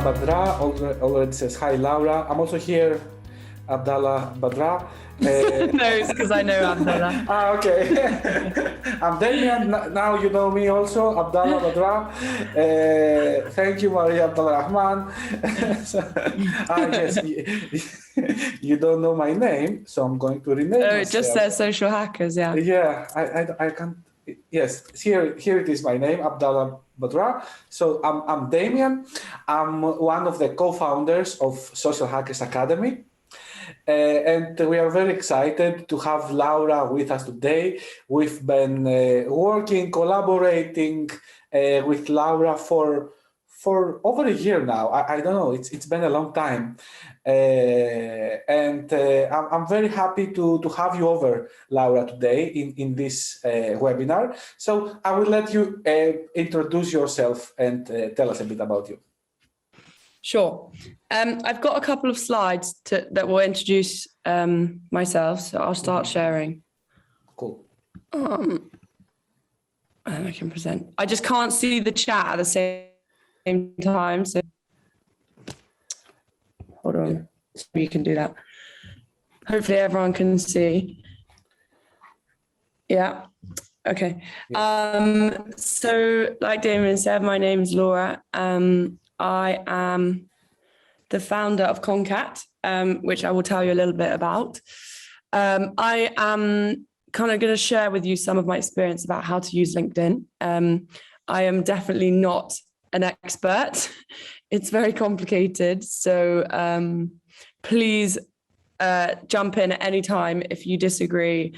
Badra already says, hi, Laura. I'm also here, Abdallah Badra. No, it's because I know Abdallah. Okay. I'm Damian. Now you know me also, Abdallah Badra. Thank you, Maria Abdullah Rahman. Yes, you don't know my name, so I'm going to rename myself. It just says social hackers, yeah. Yeah, I can't. Yes, here it is my name, Abdallah Badra. So I'm Damian. I'm one of the co-founders of Social Hackers Academy. And we are very excited to have Laura with us today. We've been collaborating with Laura for over a year now. I don't know, it's been a long time. I'm very happy to have you over, Laura, today in this webinar. So I will let you introduce yourself and tell us a bit about you. Sure. I've got a couple of slides that will introduce myself, so I'll start sharing. Cool. And I can present. I just can't see the chat at the same time, so hold on. So you can do that. Hopefully everyone can see. Yeah. Okay. So like Damien said, my name is Laura. I am the founder of Concat, which I will tell you a little bit about. I am kind of going to share with you some of my experience about how to use LinkedIn. I am definitely not an expert. It's very complicated. So please jump in at any time if you disagree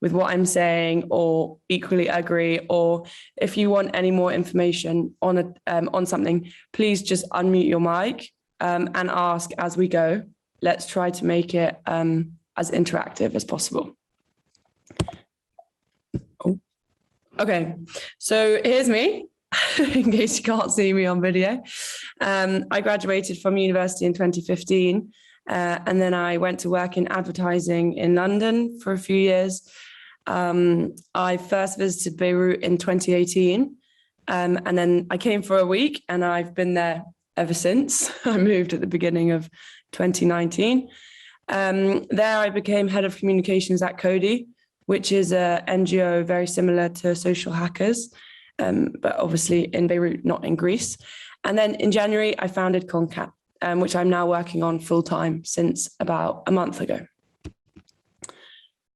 with what I'm saying or equally agree, or if you want any more information on something, please just unmute your mic and ask as we go. Let's try to make it as interactive as possible. Oh. Okay, so here's me, in case you can't see me on video. I graduated from university in 2015, and then I went to work in advertising in London for a few years. I first visited Beirut in 2018, and then I came for a week, and I've been there ever since. I moved at the beginning of 2019. There I became head of communications at Cody, which is an NGO very similar to Social Hackers, but obviously in Beirut, not in Greece. And then in January, I founded Concat, which I'm now working on full-time since about a month ago.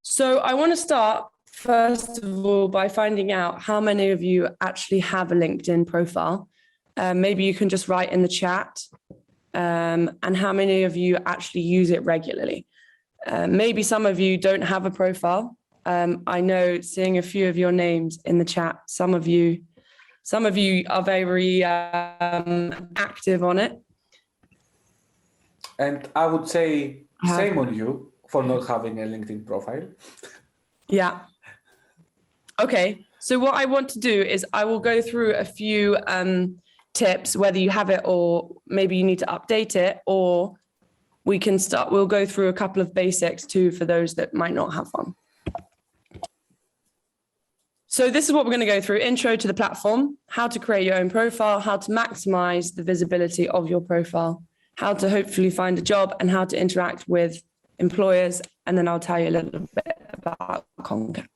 So I want to start, first of all, by finding out how many of you actually have a LinkedIn profile. Maybe you can just write in the chat, and how many of you actually use it regularly. Maybe some of you don't have a profile. I know, seeing a few of your names in the chat, some of you are very active on it. And I would say same on you for not having a LinkedIn profile. Yeah. Okay. So what I want to do is I will go through a few tips, whether you have it or maybe you need to update it, or we'll go through a couple of basics too for those that might not have one. So this is what we're going to go through: intro to the platform, how to create your own profile, how to maximize the visibility of your profile, how to hopefully find a job, and how to interact with employers. And then I'll tell you a little bit about Concat.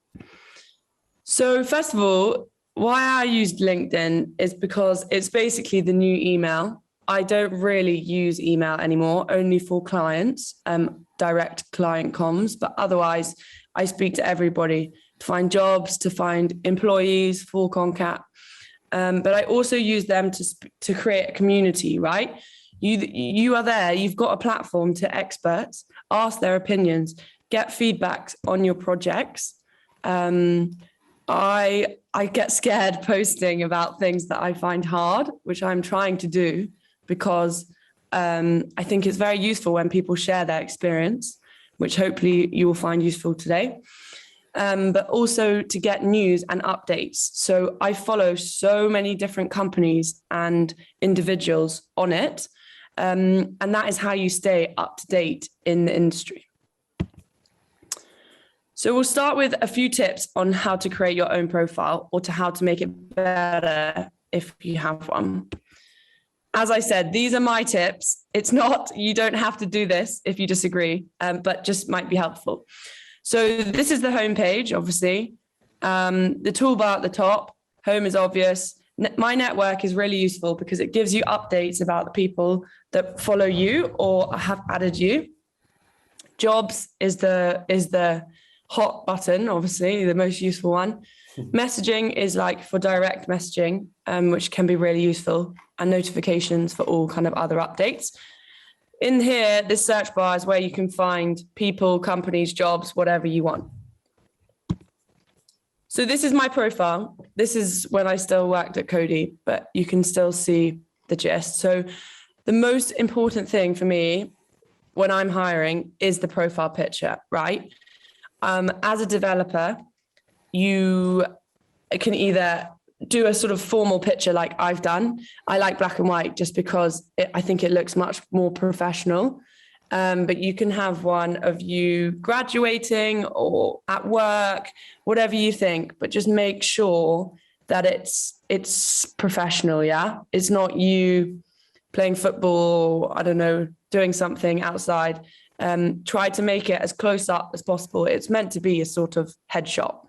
So first of all, why I used LinkedIn is because it's basically the new email. I don't really use email anymore, only for clients, direct client comms, but otherwise I speak to everybody to find jobs, to find employees for Concat. But I also use them to create a community, right? You are there, you've got a platform to experts, ask their opinions, get feedback on your projects. I get scared posting about things that I find hard, which I'm trying to do, because I think it's very useful when people share their experience, which hopefully you will find useful today. But also to get news and updates. So I follow so many different companies and individuals on it. And that is how you stay up to date in the industry. So we'll start with a few tips on how to create your own profile, or to how to make it better if you have one. As I said, these are my tips. It's not, you don't have to do this if you disagree, but just might be helpful. So this is the homepage, obviously. The toolbar at the top, home is obvious. My network is really useful because it gives you updates about the people that follow you or have added you. Jobs is the hot button, obviously, the most useful one. Messaging is like for direct messaging, which can be really useful, and notifications for all kind of other updates. In here, this search bar is where you can find people, companies, jobs, whatever you want. So this is my profile. This is when I still worked at Cody, but you can still see the gist. So the most important thing for me when I'm hiring is the profile picture, right? As a developer, you can either do a sort of formal picture like I've done. I like black and white just because I think it looks much more professional. But you can have one of you graduating or at work, whatever you think, but just make sure that it's professional, yeah? It's not you playing football, I don't know, doing something outside. Try to make it as close up as possible. It's meant to be a sort of headshot.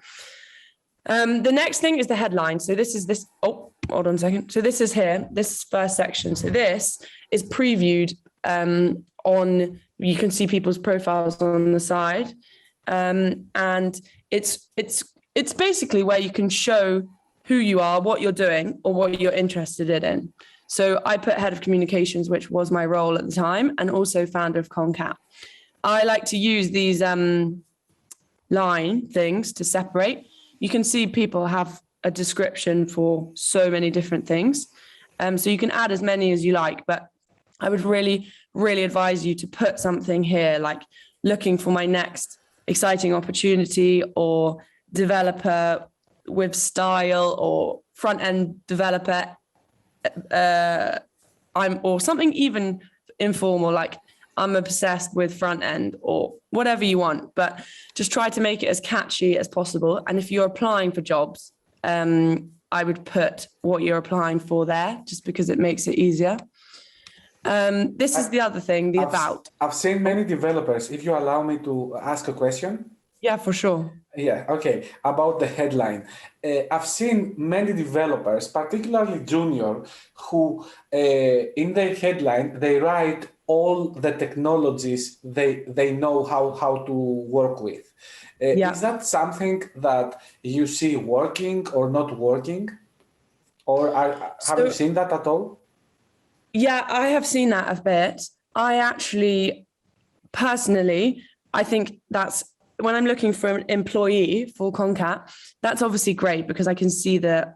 The next thing is the headline. So oh, hold on a second. So this is here, this first section. So this is previewed you can see people's profiles on the side. And it's basically where you can show who you are, what you're doing, or what you're interested in. So I put head of communications, which was my role at the time, and also founder of Concat. I like to use these line things to separate. You can see people have a description for so many different things. So you can add as many as you like, but I would really, really advise you to put something here like looking for my next exciting opportunity, or developer with style, or front-end developer, or something even informal, like I'm obsessed with front end, or whatever you want, but just try to make it as catchy as possible. And if you're applying for jobs, I would put what you're applying for there, just because it makes it easier. This is the other thing, about. I've seen many developers, if you allow me to ask a question. Yeah, for sure. Yeah, okay. About the headline. I've seen many developers, particularly junior, who in their headline, they write all the technologies they know how to work with. Is that something that you see working or not working? Or have you seen that at all? Yeah, I have seen that a bit. I actually, personally, I think that's, when I'm looking for an employee for Concat, that's obviously great because I can see the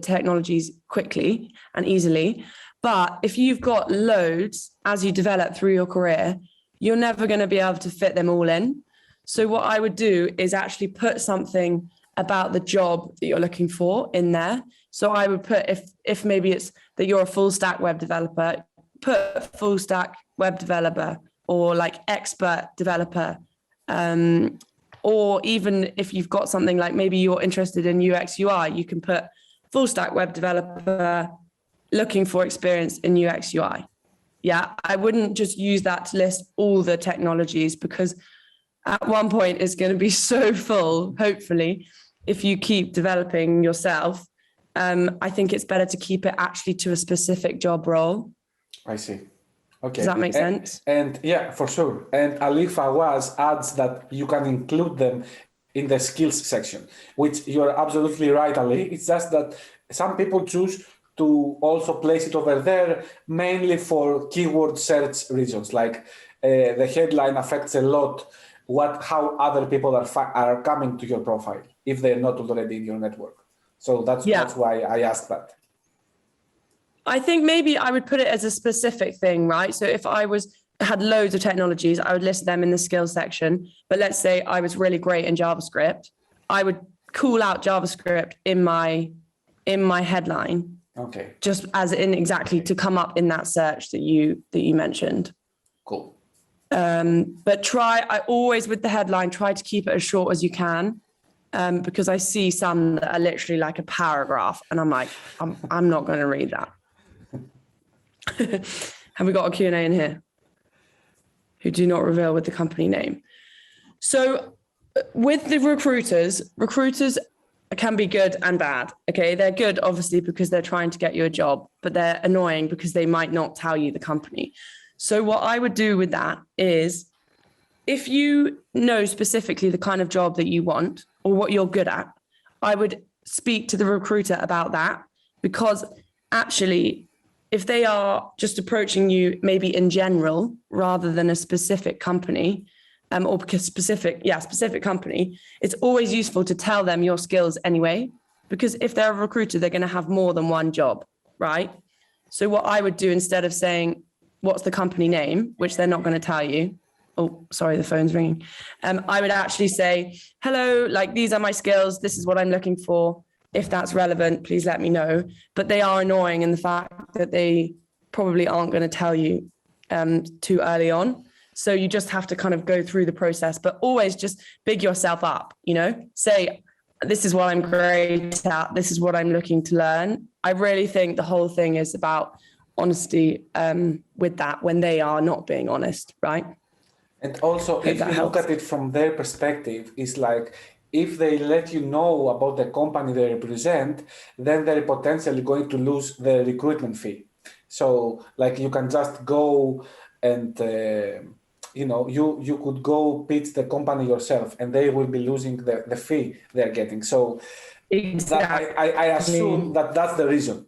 technologies quickly and easily. But if you've got loads as you develop through your career, you're never going to be able to fit them all in. So what I would do is actually put something about the job that you're looking for in there. So I would put, if maybe it's that you're a full stack web developer, put full stack web developer, or like expert developer. Or even if you've got something like maybe you're interested in UX UI, you can put full stack web developer looking for experience in UX UI. Yeah, I wouldn't just use that to list all the technologies, because at one point it's going to be so full, hopefully, if you keep developing yourself. I think it's better to keep it actually to a specific job role. I see. Okay. Does that make sense? And yeah, for sure. And Ali Fawaz adds that you can include them in the skills section, which you're absolutely right, Ali. It's just that some people choose to also place it over there, mainly for keyword search reasons. Like the headline affects a lot how other people are coming to your profile if they're not already in your network. So that's why I asked that. I think maybe I would put it as a specific thing, right? So if I had loads of technologies, I would list them in the skills section. But let's say I was really great in JavaScript, I would call out JavaScript in my headline. Okay. Just as in exactly to come up in that search that you mentioned. Cool. But I always, with the headline, try to keep it as short as you can. Because I see some that are literally like a paragraph, and I'm like, I'm not going to read that. Have we got a Q&A in here? Who do not reveal with the company name. So with the recruiters can be good and bad. Okay, they're good obviously because they're trying to get you a job, but they're annoying because they might not tell you the company. So what I would do with that is, if you know specifically the kind of job that you want or what you're good at, I would speak to the recruiter about that, because actually, if they are just approaching you maybe in general rather than a specific company, or because specific company, it's always useful to tell them your skills anyway, because if they're a recruiter, they're going to have more than one job, right? So what I would do, instead of saying, what's the company name, which they're not going to tell you. Oh, sorry, the phone's ringing. I would actually say, hello, like, these are my skills. This is what I'm looking for. If that's relevant, please let me know. But they are annoying in the fact that they probably aren't going to tell you too early on. So you just have to kind of go through the process, but always just big yourself up, say, this is what I'm great at. This is what I'm looking to learn. I really think the whole thing is about honesty with that, when they are not being honest, right? And also, if you look at it from their perspective, it's like, if they let you know about the company they represent, then they're potentially going to lose the recruitment fee. So, like, you can just go and, you could go pitch the company yourself, and they will be losing the fee they're getting. So, exactly. I assume that that's the reason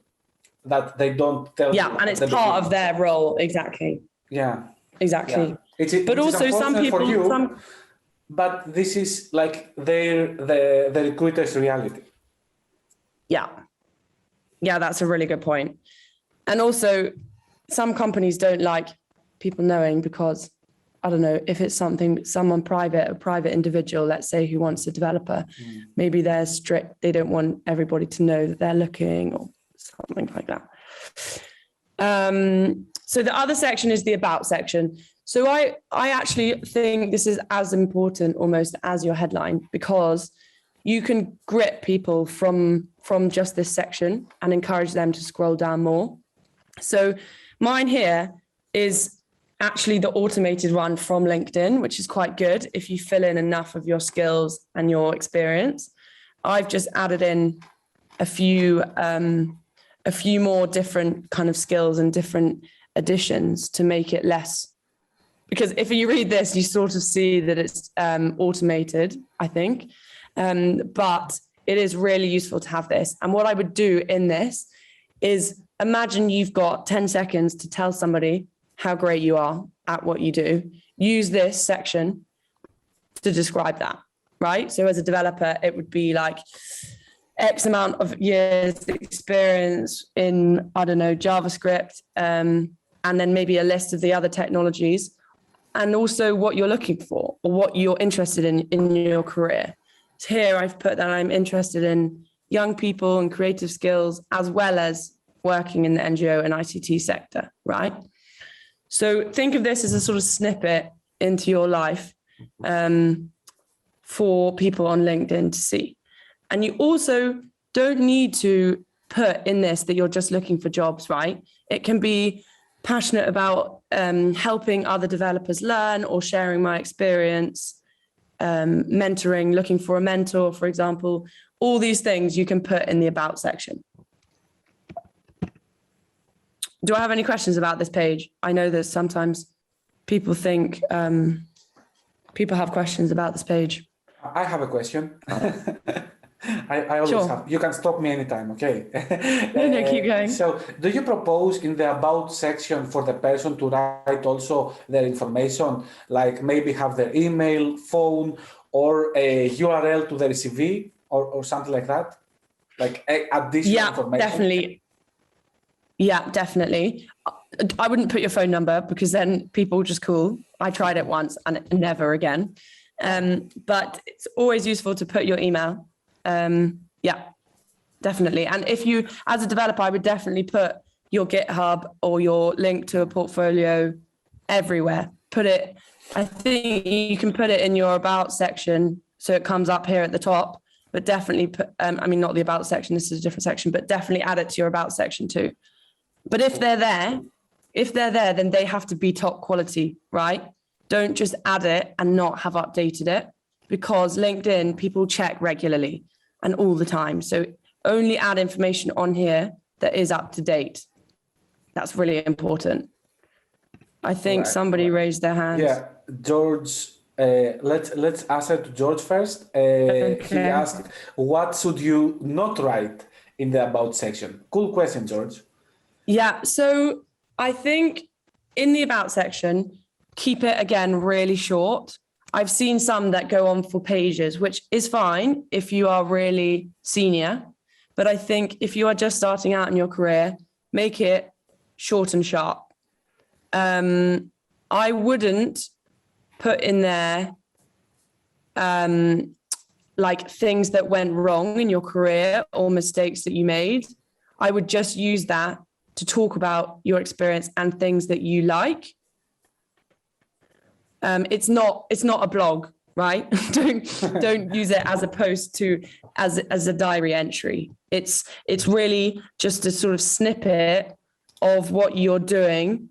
that they don't tell you. Yeah, and it's part of their role. Exactly. Yeah. Exactly. Yeah. But also, some people. But this is like the recruiter's reality. Yeah, that's a really good point. And also, some companies don't like people knowing because, I don't know, if it's someone private, a private individual, let's say, who wants a developer, maybe they're strict. They don't want everybody to know that they're looking or something like that. So the other section is the about section. So I actually think this is as important almost as your headline, because you can grip people from just this section and encourage them to scroll down more. So mine here is actually the automated one from LinkedIn, which is quite good if you fill in enough of your skills and your experience. I've just added in a few more different kind of skills and different additions to make it less. Because if you read this, you sort of see that it's automated, I think. But it is really useful to have this. And what I would do in this is, imagine you've got 10 seconds to tell somebody how great you are at what you do. Use this section to describe that, right? So as a developer, it would be like X amount of years experience in, I don't know, JavaScript, and then maybe a list of the other technologies, and also what you're looking for or what you're interested in your career. So here I've put that I'm interested in young people and creative skills, as well as working in the NGO and ICT sector, right? So think of this as a sort of snippet into your life for people on LinkedIn to see. And you also don't need to put in this that you're just looking for jobs, right? It can be passionate about helping other developers learn, or sharing my experience, mentoring, looking for a mentor, for example. All these things you can put in the about section. Do I have any questions about this page? I know that sometimes people think people have questions about this page. I have a question. I always have. You can stop me anytime, okay? No, keep going. So, do you propose in the about section for the person to write also their information, like maybe have their email, phone, or a URL to their CV or something like that? Like additional information? Definitely. I wouldn't put your phone number, because then people just call. I tried it once and never again. But it's always useful to put your email. Definitely. And if you, as a developer, I would definitely put your GitHub or your link to a portfolio everywhere. I think you can put it in your about section, so it comes up here at the top, but definitely put, not the about section, this is a different section, but definitely add it to your about section too. But if they're there, if they're there, then they have to be top quality, right? Don't just add it and not have updated it, because LinkedIn, people check regularly and all the time. So only add information on here that is up to date. That's really important. I think somebody raised their hand. Yeah, George. Let's answer to George first. He asked, "What should you not write in the about section?" Cool question, George. Yeah, so I think in the about section, keep it again really short. I've seen some that go on for pages, which is fine if you are really senior. But I think if you are just starting out in your career, make it short and sharp. I wouldn't put in there like things that went wrong in your career or mistakes that you made. I would just use that to talk about your experience and things that you like. It's not a blog, right? don't use it as opposed to as a diary entry. It's really just a sort of snippet of what you're doing,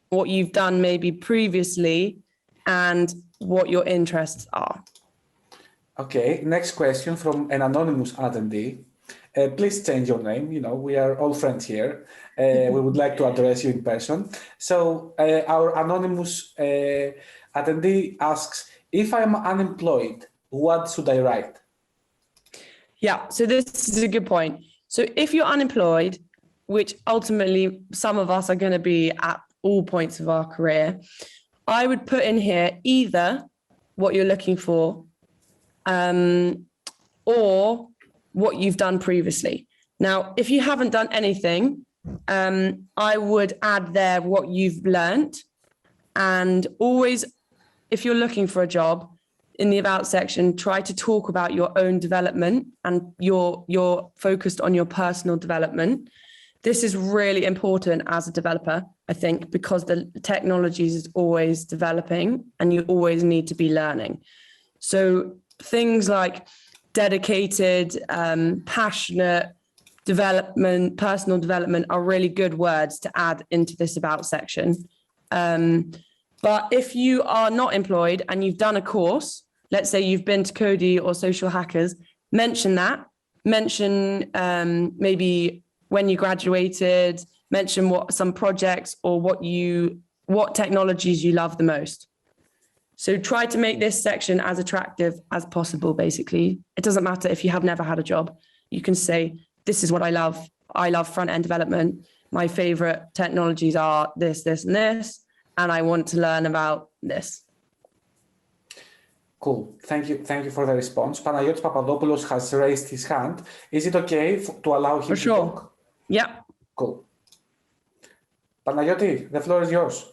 what you've done maybe previously, and what your interests are. Okay, next question from an anonymous attendee. Please change your name. You know, we are all friends here. We would like to address you in person. So our anonymous attendee asks, if I'm unemployed, what should I write? Yeah, so this is a good point. So if you're unemployed, which ultimately some of us are going to be at all points of our career, I would put in here either what you're looking for or what you've done previously. Now, if you haven't done anything, I would add there what you've learned. And always, if you're looking for a job, in the about section, try to talk about your own development and you're focused on your personal development. This is really important as a developer, I think, because the technology is always developing and you always need to be learning. So things like dedicated, passionate development, personal development are really good words to add into this about section. But if you are not employed and you've done a course, let's say you've been to Cody or Social Hackers, mention that. Mention maybe when you graduated, mention what some projects or what technologies you love the most. So try to make this section as attractive as possible, basically. It doesn't matter if you have never had a job. You can say, this is what I love. I love front-end development. My favorite technologies are this, this, and this, and I want to learn about this. Cool. Thank you for the response. Panagiotis Papadopoulos has raised his hand. Is it okay to allow him to talk? Yeah. Cool. Panagiotis, the floor is yours.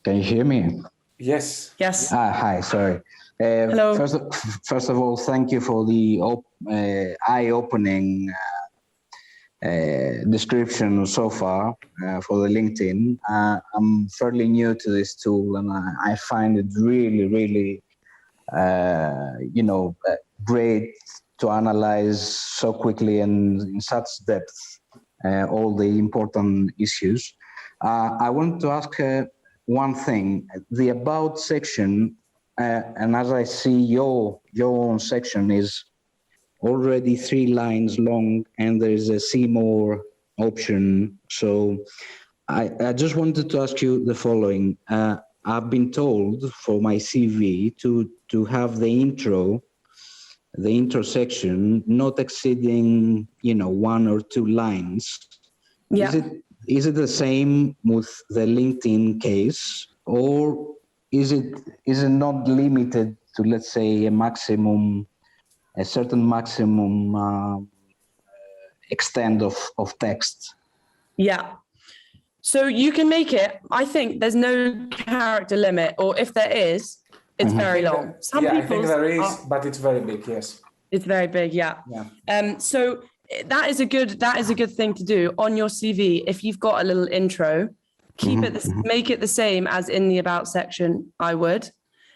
Can you hear me? Yes. Yes. Hi, sorry. Hello. First of all, thank you for the eye-opening description so far for the LinkedIn. I'm fairly new to this tool and I find it really, great to analyze so quickly and in such depth all the important issues. I want to ask one thing, the about section, and as I see your own section is already 3 lines long and there is a see more option. So I just wanted to ask you the following. I've been told for my CV to have the intro section not exceeding, 1 or 2 lines. Yeah. Is it the same with the LinkedIn case, or is it not limited to, let's say, a certain maximum extent of text? Yeah. So you can make it, I think there's no character limit, or if there is, it's very long. I think there is, but it's very big, yes. It's very big, yeah. So that is a good thing to do on your CV. If you've got a little intro, make it the same as in the about section, I would.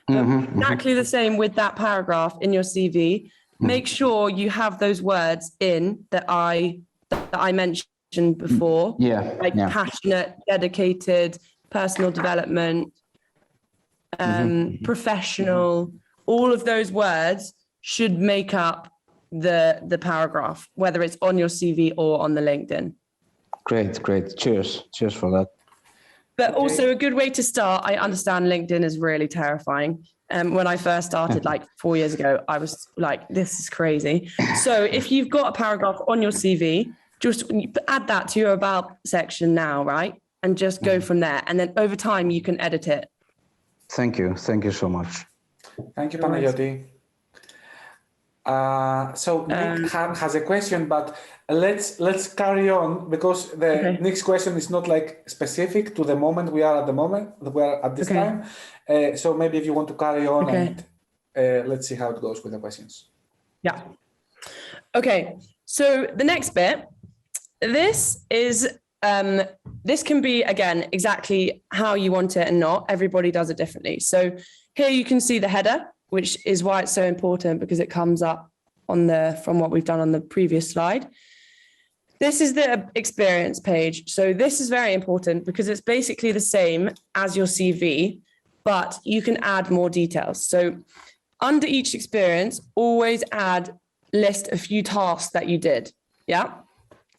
Exactly the same with that paragraph in your CV. make sure you have those words in that I mentioned before. Like passionate, dedicated, personal development, professional. All of those words should make up the paragraph, whether it's on your CV or on the LinkedIn. Great. Cheers for that. But also a good way to start. I understand LinkedIn is really terrifying. When I first started like 4 years ago, I was like, this is crazy. So if you've got a paragraph on your CV, just add that to your about section now, right? And just go from there. And then over time, you can edit it. Thank you so much. Thank you, Panayoti. So Nick has a question, but let's carry on, because the next question is not like specific to the moment we are at this time. So maybe if you want to carry on and let's see how it goes with the questions. Yeah. Okay. So the next bit, this can be, again, exactly how you want it and not. Everybody does it differently. So here you can see the header, which is why it's so important, because it comes up from what we've done on the previous slide. This is the experience page. So this is very important because it's basically the same as your CV, but you can add more details. So under each experience, always list a few tasks that you did. Yeah.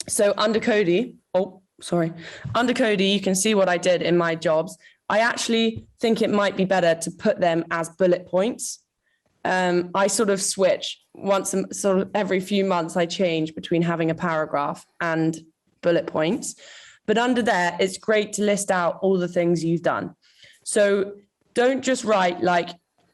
So under Cody, you can see what I did in my jobs. I actually think it might be better to put them as bullet points. I sort of switch every few months. I change between having a paragraph and bullet points. But under there, it's great to list out all the things you've done. So don't just write like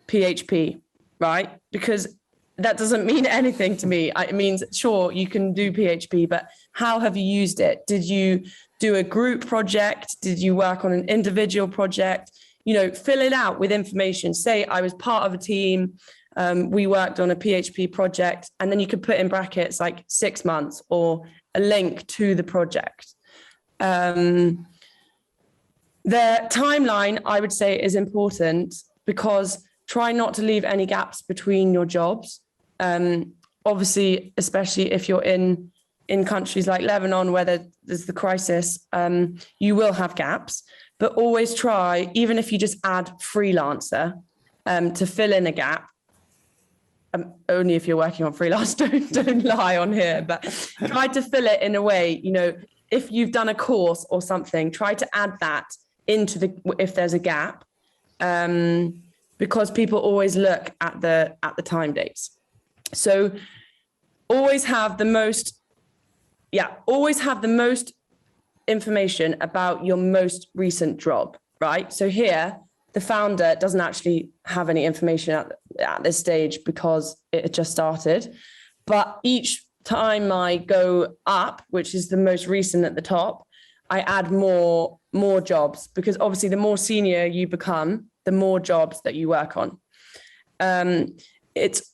PHP, right? Because that doesn't mean anything to me. It means, sure, you can do PHP, but how have you used it? Did you do a group project? Did you work on an individual project? Fill it out with information. Say I was part of a team. We worked on a PHP project, and then you could put in brackets like 6 months or a link to the project. The timeline, I would say, is important, because try not to leave any gaps between your jobs. Obviously, especially if you're in countries like Lebanon, where there's the crisis, you will have gaps, but always try, even if you just add freelancer, to fill in a gap. Only if you're working on freelance, don't lie on here, but try to fill it in a way, if you've done a course or something, try to add that if there's a gap, because people always look at the time dates. So always have the most information about your most recent job, right? So here, the founder doesn't actually have any information at this stage because it had just started. But each time I go up, which is the most recent at the top, I add more jobs, because obviously the more senior you become, the more jobs that you work on. It's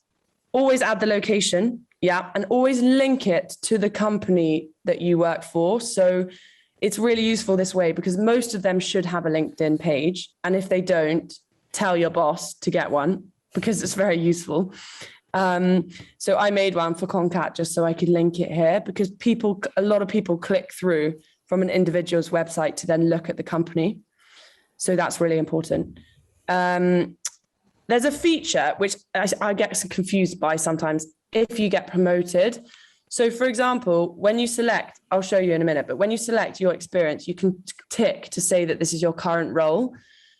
always add the location, and always link it to the company that you work for. So it's really useful this way, because most of them should have a LinkedIn page. And if they don't, tell your boss to get one, because it's very useful. So I made one for Concat just so I could link it here, because a lot of people click through from an individual's website to then look at the company. So that's really important. There's a feature which I get confused by sometimes if you get promoted. So for example, when you select, I'll show you in a minute, but when you select your experience, you can tick to say that this is your current role.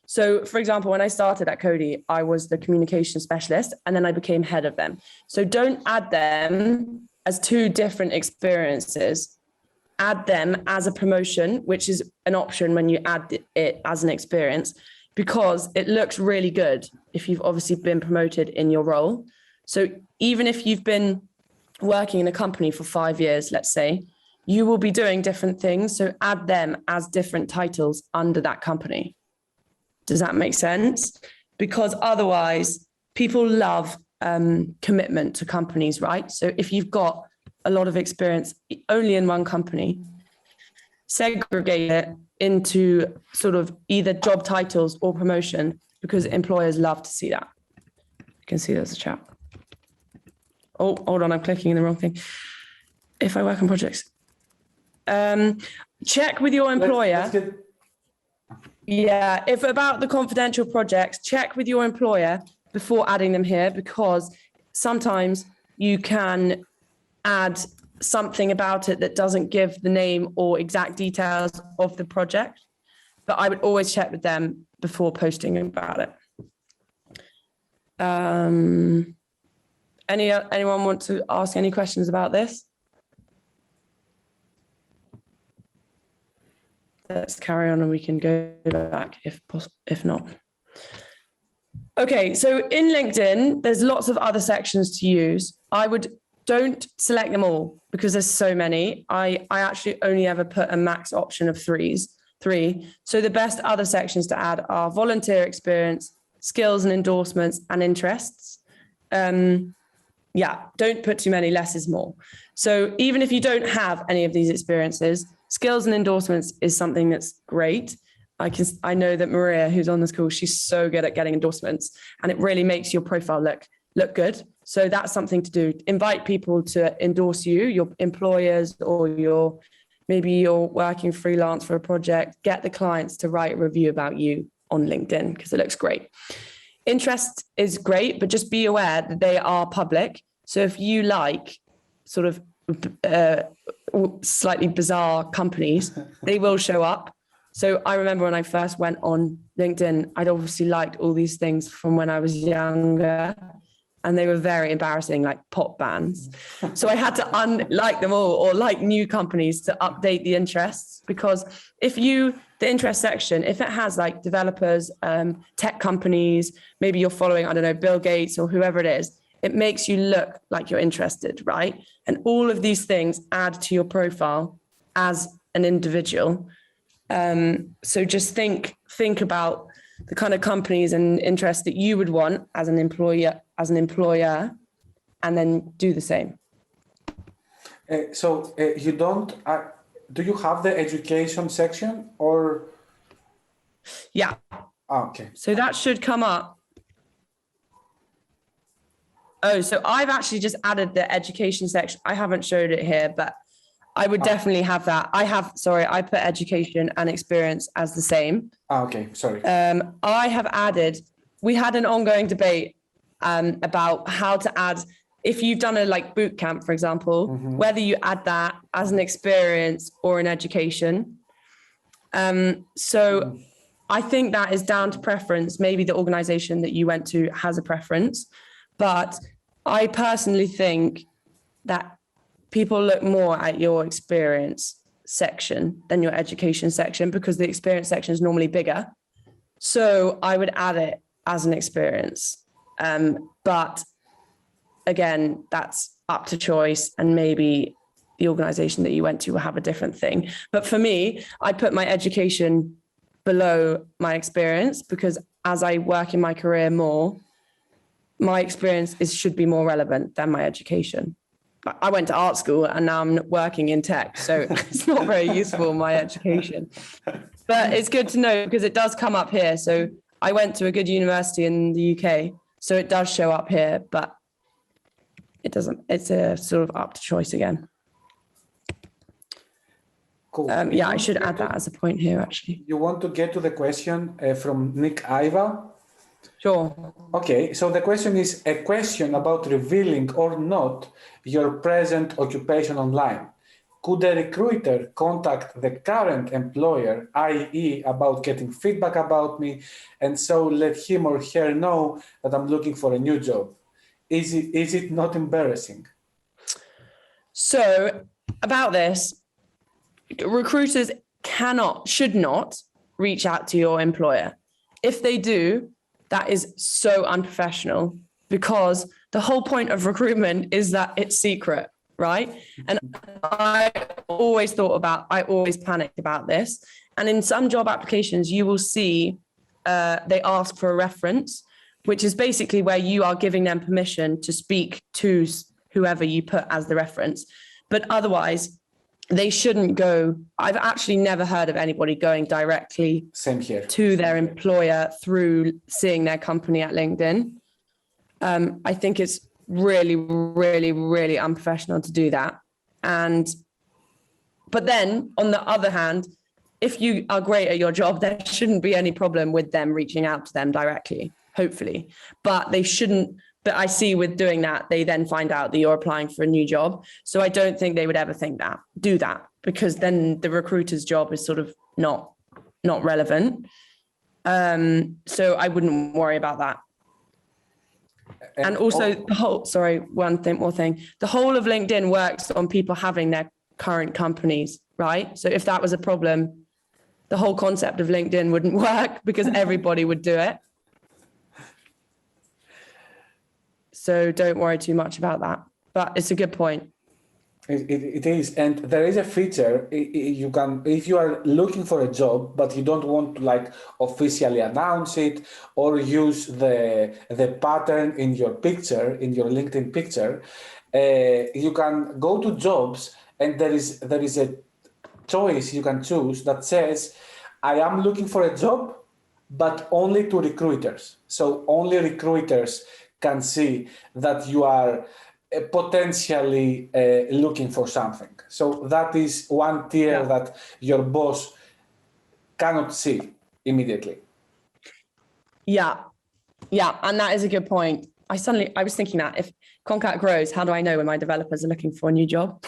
So for example, when I started at Cody, I was the communication specialist, and then I became head of them. So don't add them as two different experiences. Add them as a promotion, which is an option when you add it as an experience, because it looks really good if you've obviously been promoted in your role. So even if you've been working in a company for 5 years, let's say, you will be doing different things. So add them as different titles under that company. Does that make sense? Because otherwise, people love commitment to companies, right? So if you've got a lot of experience only in one company, segregate it into sort of either job titles or promotion, because employers love to see that. You can see there's a chat. Oh, hold on, I'm clicking in the wrong thing. If I work on projects, check with your employer. Yeah, if about the confidential projects, check with your employer before adding them here, because sometimes you can add something about it that doesn't give the name or exact details of the project. But I would always check with them before posting about it. Anyone want to ask any questions about this? Let's carry on and we can go back if not. Okay, so in LinkedIn, there's lots of other sections to use. Don't select them all because there's so many. I actually only ever put a max option of three. So the best other sections to add are volunteer experience, skills and endorsements, and interests. Don't put too many, less is more. So even if you don't have any of these experiences, skills and endorsements is something that's great. I know that Maria, who's on this call, she's so good at getting endorsements, and it really makes your profile look good. So that's something to do. Invite people to endorse you, your employers, or maybe you're working freelance for a project. Get the clients to write a review about you on LinkedIn because it looks great. Interest is great, but just be aware that they are public. So if you like sort of slightly bizarre companies, they will show up. So I remember when I first went on LinkedIn, I'd obviously liked all these things from when I was younger, and they were very embarrassing, like pop bands. So I had to unlike them all, or like new companies, to update the interests, because the interest section, if it has like developers, tech companies, maybe you're following, I don't know, Bill Gates or whoever it is, it makes you look like you're interested, right? And all of these things add to your profile as an individual. So just think about the kind of companies and interests that you would want as an employer, and then do the same. You don't, do you have the education section or? Yeah. Okay. So that should come up. Oh, so I've actually just added the education section. I haven't showed it here, but I would definitely have that. I put education and experience as the same. Okay, sorry. We had an ongoing debate about how to add, if you've done a boot camp, for example, whether you add that as an experience or an education. I think that is down to preference. Maybe the organization that you went to has a preference, but I personally think that people look more at your experience section than your education section, because the experience section is normally bigger. So I would add it as an experience. But again, that's up to choice, and maybe the organization that you went to will have a different thing. But for me, I put my education below my experience, because as I work in my career more, my experience should be more relevant than my education. I went to art school and now I'm working in tech, so it's not very useful, my education. But it's good to know because it does come up here. So I went to a good university in the UK, so it does show up here, but it doesn't. It's a sort of up to choice again. Cool. I should add that as a point here, actually. You want to get to the question from Nick Iva? Sure. Okay, so the question is a question about revealing or not your present occupation online. Could a recruiter contact the current employer, i.e. about getting feedback about me, and so let him or her know that I'm looking for a new job? Is it not embarrassing? So about this, recruiters should not reach out to your employer. If they do, that is so unprofessional, because the whole point of recruitment is that it's secret, right? And I always panicked about this. And in some job applications, you will see they ask for a reference, which is basically where you are giving them permission to speak to whoever you put as the reference. But otherwise, they shouldn't go. I've actually never heard of anybody going directly to their employer through seeing their company at LinkedIn. I think it's really, really, really unprofessional to do that. But then on the other hand, if you are great at your job, there shouldn't be any problem with them reaching out to them directly, hopefully. But they shouldn't. But I see with doing that, they then find out that you're applying for a new job. So I don't think they would ever do that, because then the recruiter's job is sort of not relevant. So I wouldn't worry about that. And also one more thing. The whole of LinkedIn works on people having their current companies, right? So if that was a problem, the whole concept of LinkedIn wouldn't work, because everybody would do it. So don't worry too much about that. But it's a good point. It is, and there is a feature you can, if you are looking for a job but you don't want to like officially announce it or use the pattern in your picture, in your LinkedIn picture, you can go to jobs, and there is a choice you can choose that says, I am looking for a job, but only to recruiters. So only recruiters can see that you are potentially looking for something. So that is one tier that your boss cannot see immediately. Yeah, and that is a good point. I was thinking that if Concat grows, how do I know when my developers are looking for a new job?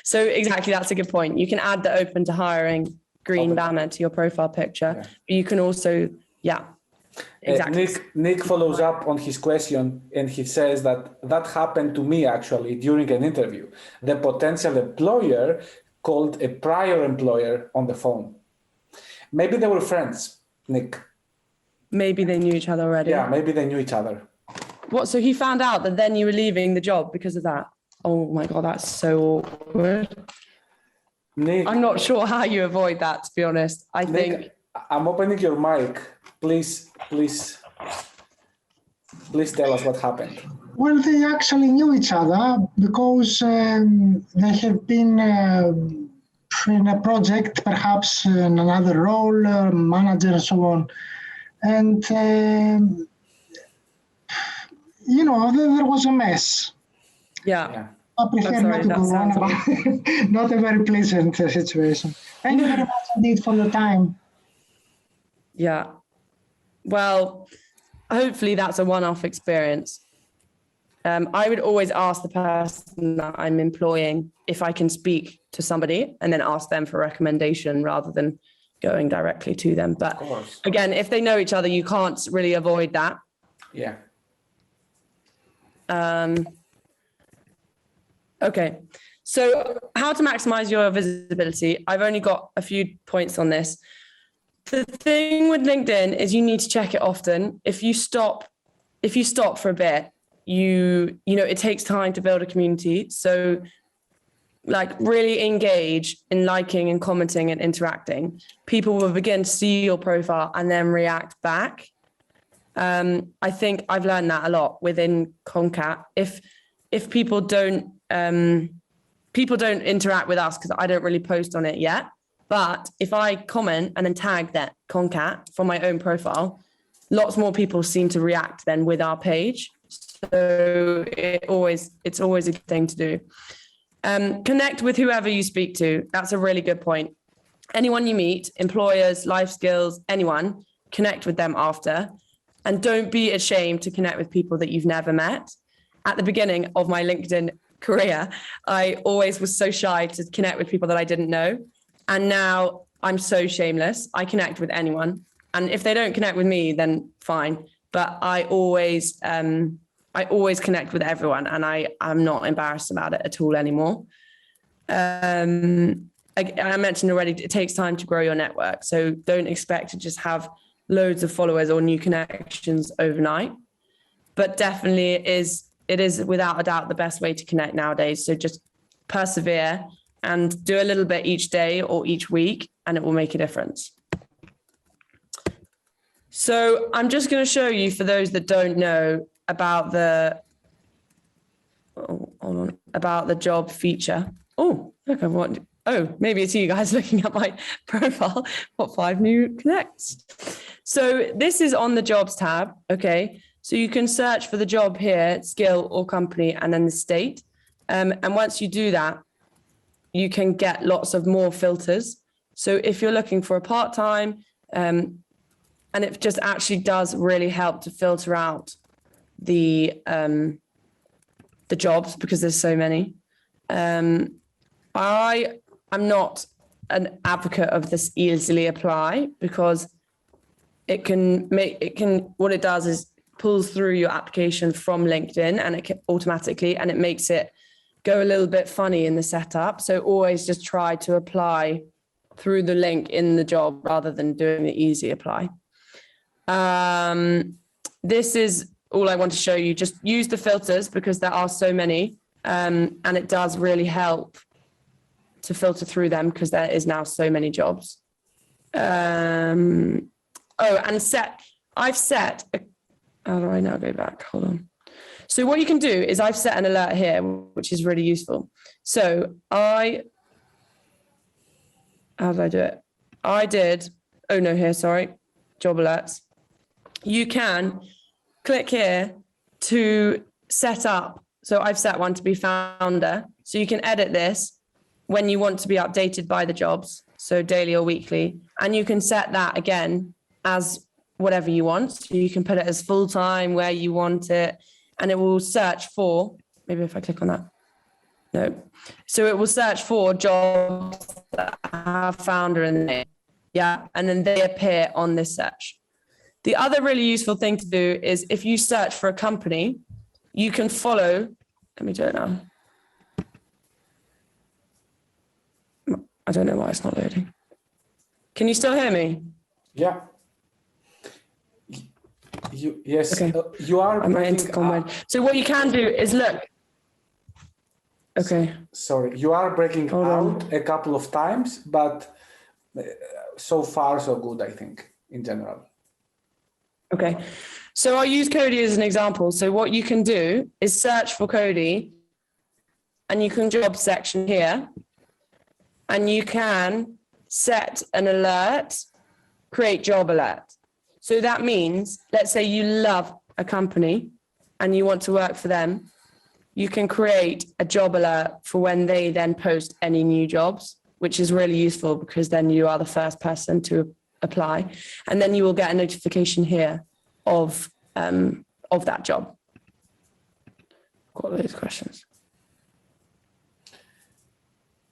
So exactly, that's a good point. You can add the open to hiring green banner to your profile picture. But you can also, exactly. Nick follows up on his question, and he says that happened to me actually during an interview. The potential employer called a prior employer on the phone. Maybe they were friends, Nick. Maybe they knew each other already. Yeah, maybe they knew each other. What? So he found out that then you were leaving the job because of that? Oh my God, that's so awkward. Nick, I'm not sure how you avoid that, to be honest. I think I'm opening your mic. Please tell us what happened. Well, they actually knew each other because they have been in a project, perhaps in another role, manager and so on. And, there was a mess. Yeah. I prefer not to go on about it. Not a very pleasant situation. Thank you very much indeed for your time. Yeah. Well, hopefully that's a one-off experience. I would always ask the person that I'm employing if I can speak to somebody, and then ask them for a recommendation rather than going directly to them. But again, if they know each other, you can't really avoid that. Yeah. Okay. So how to maximize your visibility? I've only got a few points on this. The thing with LinkedIn is you need to check it often. If you stop for a bit, it takes time to build a community. So like really engage in liking and commenting and interacting. People will begin to see your profile and then react back. I think I've learned that a lot within Concat. If people don't interact with us, because I don't really post on it yet. But if I comment and then tag that Concat from my own profile, lots more people seem to react then with our page. So it's always a good thing to do. Connect with whoever you speak to. That's a really good point. Anyone you meet, employers, life skills, anyone, connect with them after. And don't be ashamed to connect with people that you've never met. At the beginning of my LinkedIn career, I always was so shy to connect with people that I didn't know. And now I'm so shameless. I connect with anyone. And if they don't connect with me, then fine. But I always connect with everyone, and I'm not embarrassed about it at all anymore. I mentioned already, it takes time to grow your network. So don't expect to just have loads of followers or new connections overnight. But definitely it is without a doubt the best way to connect nowadays. So just persevere and do a little bit each day or each week, and it will make a difference. So I'm just going to show you, for those that don't know, about the job feature. Oh, look, maybe it's you guys looking at my profile. Got 5 new connects. So this is on the jobs tab. Okay. So you can search for the job here, skill or company, and then the state. And once you do that, you can get lots of more filters. So if you're looking for a part-time, and it just actually does really help to filter out the jobs because there's so many. I am not an advocate of this easily apply because what it does is pulls through your application from LinkedIn and it can automatically, and it makes it go a little bit funny in the setup. So always just try to apply through the link in the job rather than doing the easy apply. This is all I want to show you. Just use the filters because there are so many, and it does really help to filter through them because there is now so many jobs. I've set, how do I now go back? Hold on. So what you can do is I've set an alert here, which is really useful. So how did I do it? Job alerts. You can click here to set up. So I've set one to be founder. So you can edit this when you want to be updated by the jobs. So daily or weekly. And you can set that again as whatever you want. So you can put it as full-time where you want it. And it will search for, maybe if I click on that. No. So it will search for jobs that have founder in the name. Yeah. And then they appear on this search. The other really useful thing to do is if you search for a company, you can follow, let me do it now. I don't know why it's not loading. Can you still hear me? Yeah. Yes, okay. You are. So what you can do is look. Okay. Sorry, you are breaking out a couple of times, but so far so good, I think, in general. Okay. So I'll use Cody as an example. So what you can do is search for Cody and you can job section here and you can set an alert, create job alert. So that means, let's say you love a company and you want to work for them, you can create a job alert for when they then post any new jobs, which is really useful because then you are the first person to apply. And then you will get a notification here of that job. Got those questions.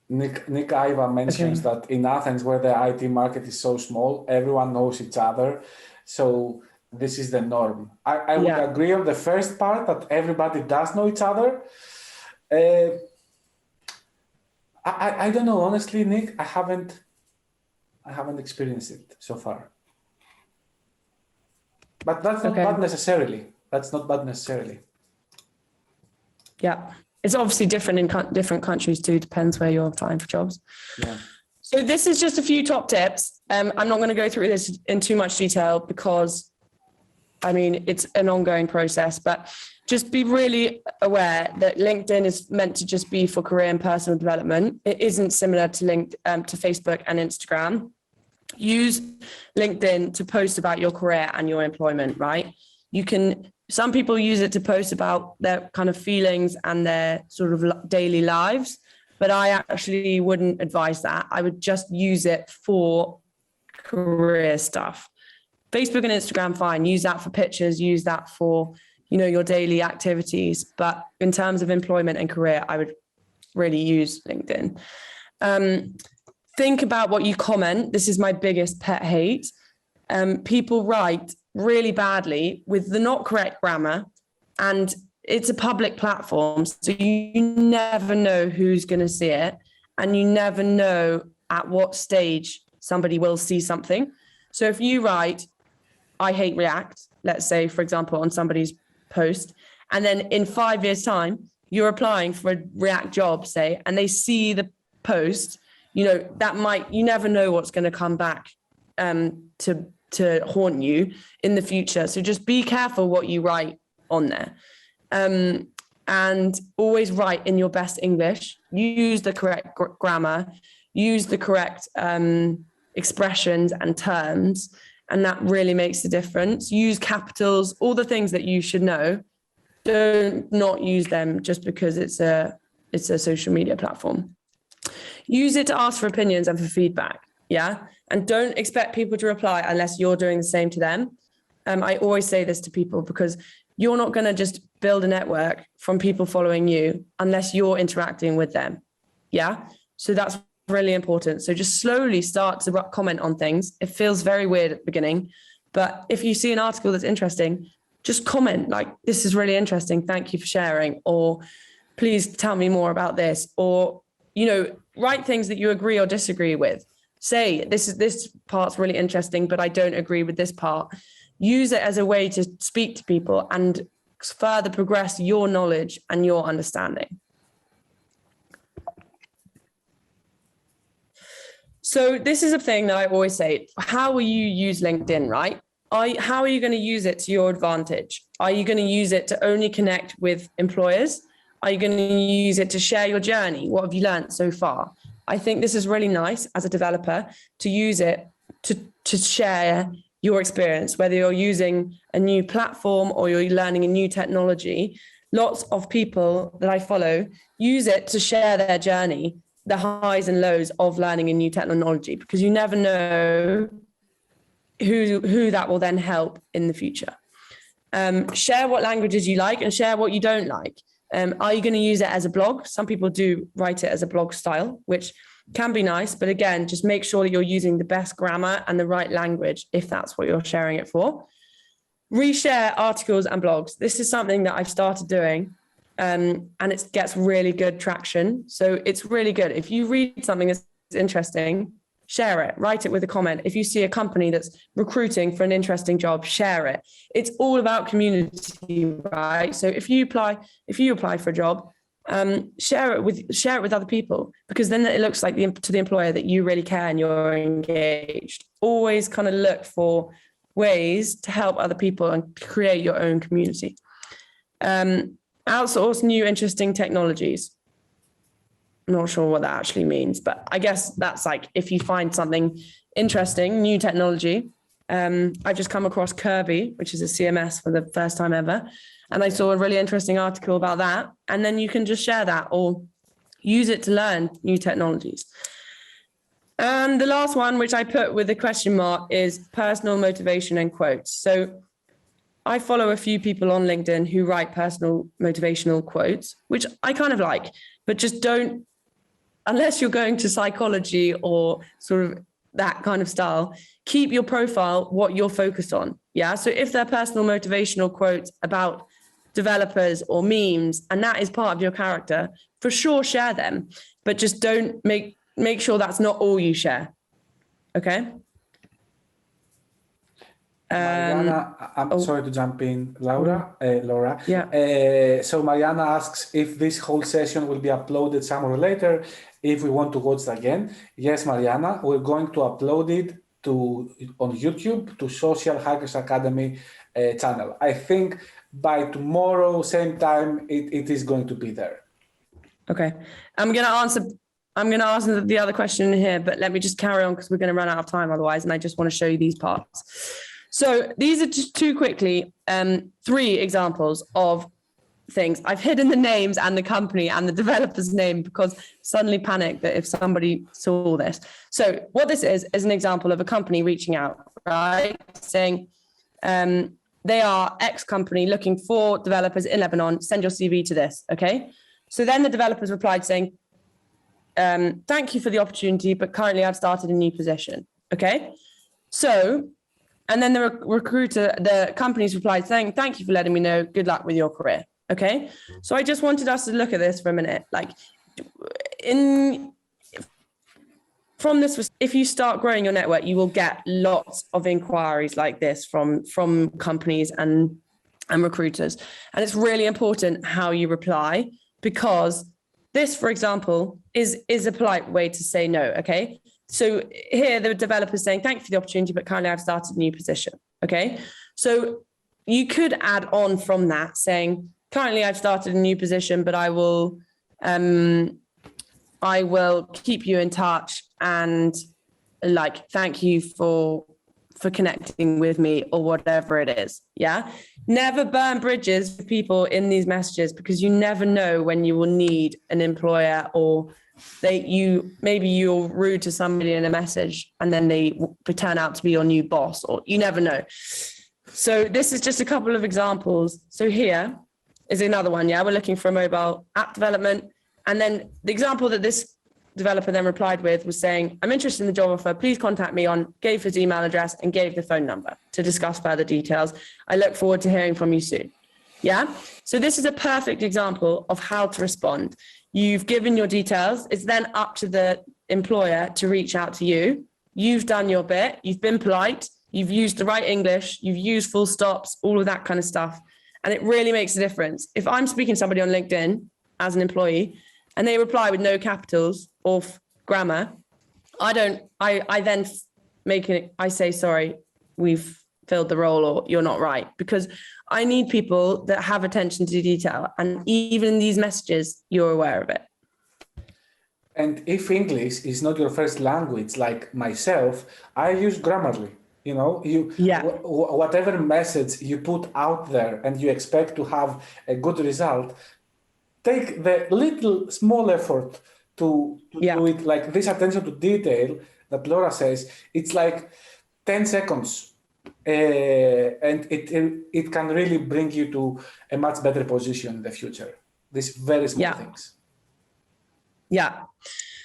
Nick Iva mentions that in Athens, where the IT market is so small, everyone knows each other. So this is the norm. I would agree on the first part that everybody does know each other. I don't know, honestly, Nick, I haven't experienced it so far. But that's not bad necessarily. That's not bad necessarily. Yeah. It's obviously different in different countries too, depends where you're applying for jobs. Yeah. So this is just a few top tips. I'm not going to go through this in too much detail because, I mean, it's an ongoing process, but just be really aware that LinkedIn is meant to just be for career and personal development. It isn't similar to to Facebook and Instagram. Use LinkedIn to post about your career and your employment, right? Some people use it to post about their kind of feelings and their sort of daily lives, but I actually wouldn't advise that. I would just use it for career stuff. Facebook and Instagram, fine. Use that for pictures, use that for, your daily activities. But in terms of employment and career, I would really use LinkedIn. Think about what you comment. This is my biggest pet hate. People write really badly with the not correct grammar, and it's a public platform, so you never know who's going to see it, and you never know at what stage somebody will see something. So if you write, I hate React, let's say, for example, on somebody's post, and then in 5 years' time, you're applying for a React job, say, and they see the post, you never know what's going to come back to haunt you in the future. So just be careful what you write on there. And always write in your best English. Use the correct grammar. Use the correct expressions and terms. And that really makes a difference. Use capitals, all the things that you should know. Don't not use them just because it's a social media platform. Use it to ask for opinions and for feedback. Yeah. And don't expect people to reply unless you're doing the same to them. I always say this to people because you're not going to just build a network from people following you unless you're interacting with them. Yeah. So that's really important. So just slowly start to comment on things. It feels very weird at the beginning, but if you see an article that's interesting, just comment like, this is really interesting. Thank you for sharing. Or please tell me more about this. Or, write things that you agree or disagree with. Say, this part's really interesting, but I don't agree with this part. Use it as a way to speak to people and further progress your knowledge and your understanding. So this is a thing that I always say, how will you use LinkedIn, right? How are you going to use it to your advantage? Are you going to use it to only connect with employers? Are you going to use it to share your journey? What have you learned so far? I think this is really nice as a developer to use it to share your experience, whether you're using a new platform or you're learning a new technology. Lots of people that I follow use it to share their journey, the highs and lows of learning a new technology, because you never know who that will then help in the future. Share what languages you like and share what you don't like. Are you going to use it as a blog? Some people do write it as a blog style, which can be nice, but again, just make sure that you're using the best grammar and the right language if that's what you're sharing it for. Reshare articles and blogs. This is something that I've started doing, and it gets really good traction. So it's really good. If you read something that's interesting, share it, write it with a comment. If you see a company that's recruiting for an interesting job, share it. It's all about community, right? So if you apply for a job, share it with other people, because then it looks like to the employer that you really care and you're engaged. Always kind of look for ways to help other people and create your own community. Outsource new interesting technologies. I'm not sure what that actually means, but I guess that's like if you find something interesting, new technology. I've just come across Kirby, which is a CMS for the first time ever. And I saw a really interesting article about that. And then you can just share that or use it to learn new technologies. And the last one, which I put with a question mark, is personal motivation and quotes. So I follow a few people on LinkedIn who write personal motivational quotes, which I kind of like, but just don't, unless you're going to psychology or sort of that kind of style, keep your profile what you're focused on. Yeah. So if they're personal motivational quotes about developers or memes, and that is part of your character, for sure, share them, but just don't make sure that's not all you share. Okay. Mariana, I'm sorry to jump in, Laura. Yeah. So Mariana asks if this whole session will be uploaded somewhere later, if we want to watch it again. Yes, Mariana, we're going to upload it on YouTube to Social Hackers Academy channel. I think by tomorrow, same time, it is going to be there. Okay. I'm going to answer the other question here, but let me just carry on because we're going to run out of time otherwise. And I just want to show you these parts. So these are just three examples of things. I've hidden the names and the company and the developer's name because suddenly panicked that if somebody saw this. So what this is an example of a company reaching out, right? Saying they are X company looking for developers in Lebanon, send your CV to this, okay? So then the developers replied saying, thank you for the opportunity, but currently I've started a new position, okay? So, and then the company's replied saying, thank you for letting me know, good luck with your career, okay? So I just wanted us to look at this for a minute. Like from this, if you start growing your network, you will get lots of inquiries like this from companies and recruiters. And it's really important how you reply, because this, for example, is a polite way to say no, okay? So here the developer is saying, thank you for the opportunity, but currently I've started a new position, okay? So you could add on from that saying, currently I've started a new position, but I will keep you in touch and thank you for for connecting with me or whatever it is. Yeah. Never burn bridges with people in these messages, because you never know when you will need an employer, or maybe you're rude to somebody in a message and then they turn out to be your new boss, or you never know. So this is just a couple of examples. So here is another one. Yeah. We're looking for a mobile app development. And then the example that this developer then replied with was saying, I'm interested in the job offer. Please contact me on, gave his email address and gave the phone number to discuss further details. I look forward to hearing from you soon. Yeah. So this is a perfect example of how to respond. You've given your details. It's then up to the employer to reach out to you. You've done your bit. You've been polite. You've used the right English. You've used full stops, all of that kind of stuff. And it really makes a difference. If I'm speaking to somebody on LinkedIn as an employee and they reply with no capitals or grammar, I then I say, sorry, we've filled the role, or you're not right, because I need people that have attention to detail. And even in these messages, you're aware of it. And if English is not your first language, like myself, I use Grammarly. You know, whatever message you put out there and you expect to have a good result, take the little small effort to do it, like this attention to detail that Laura says. It's like 10 seconds and it can really bring you to a much better position in the future. These very small things. Yeah.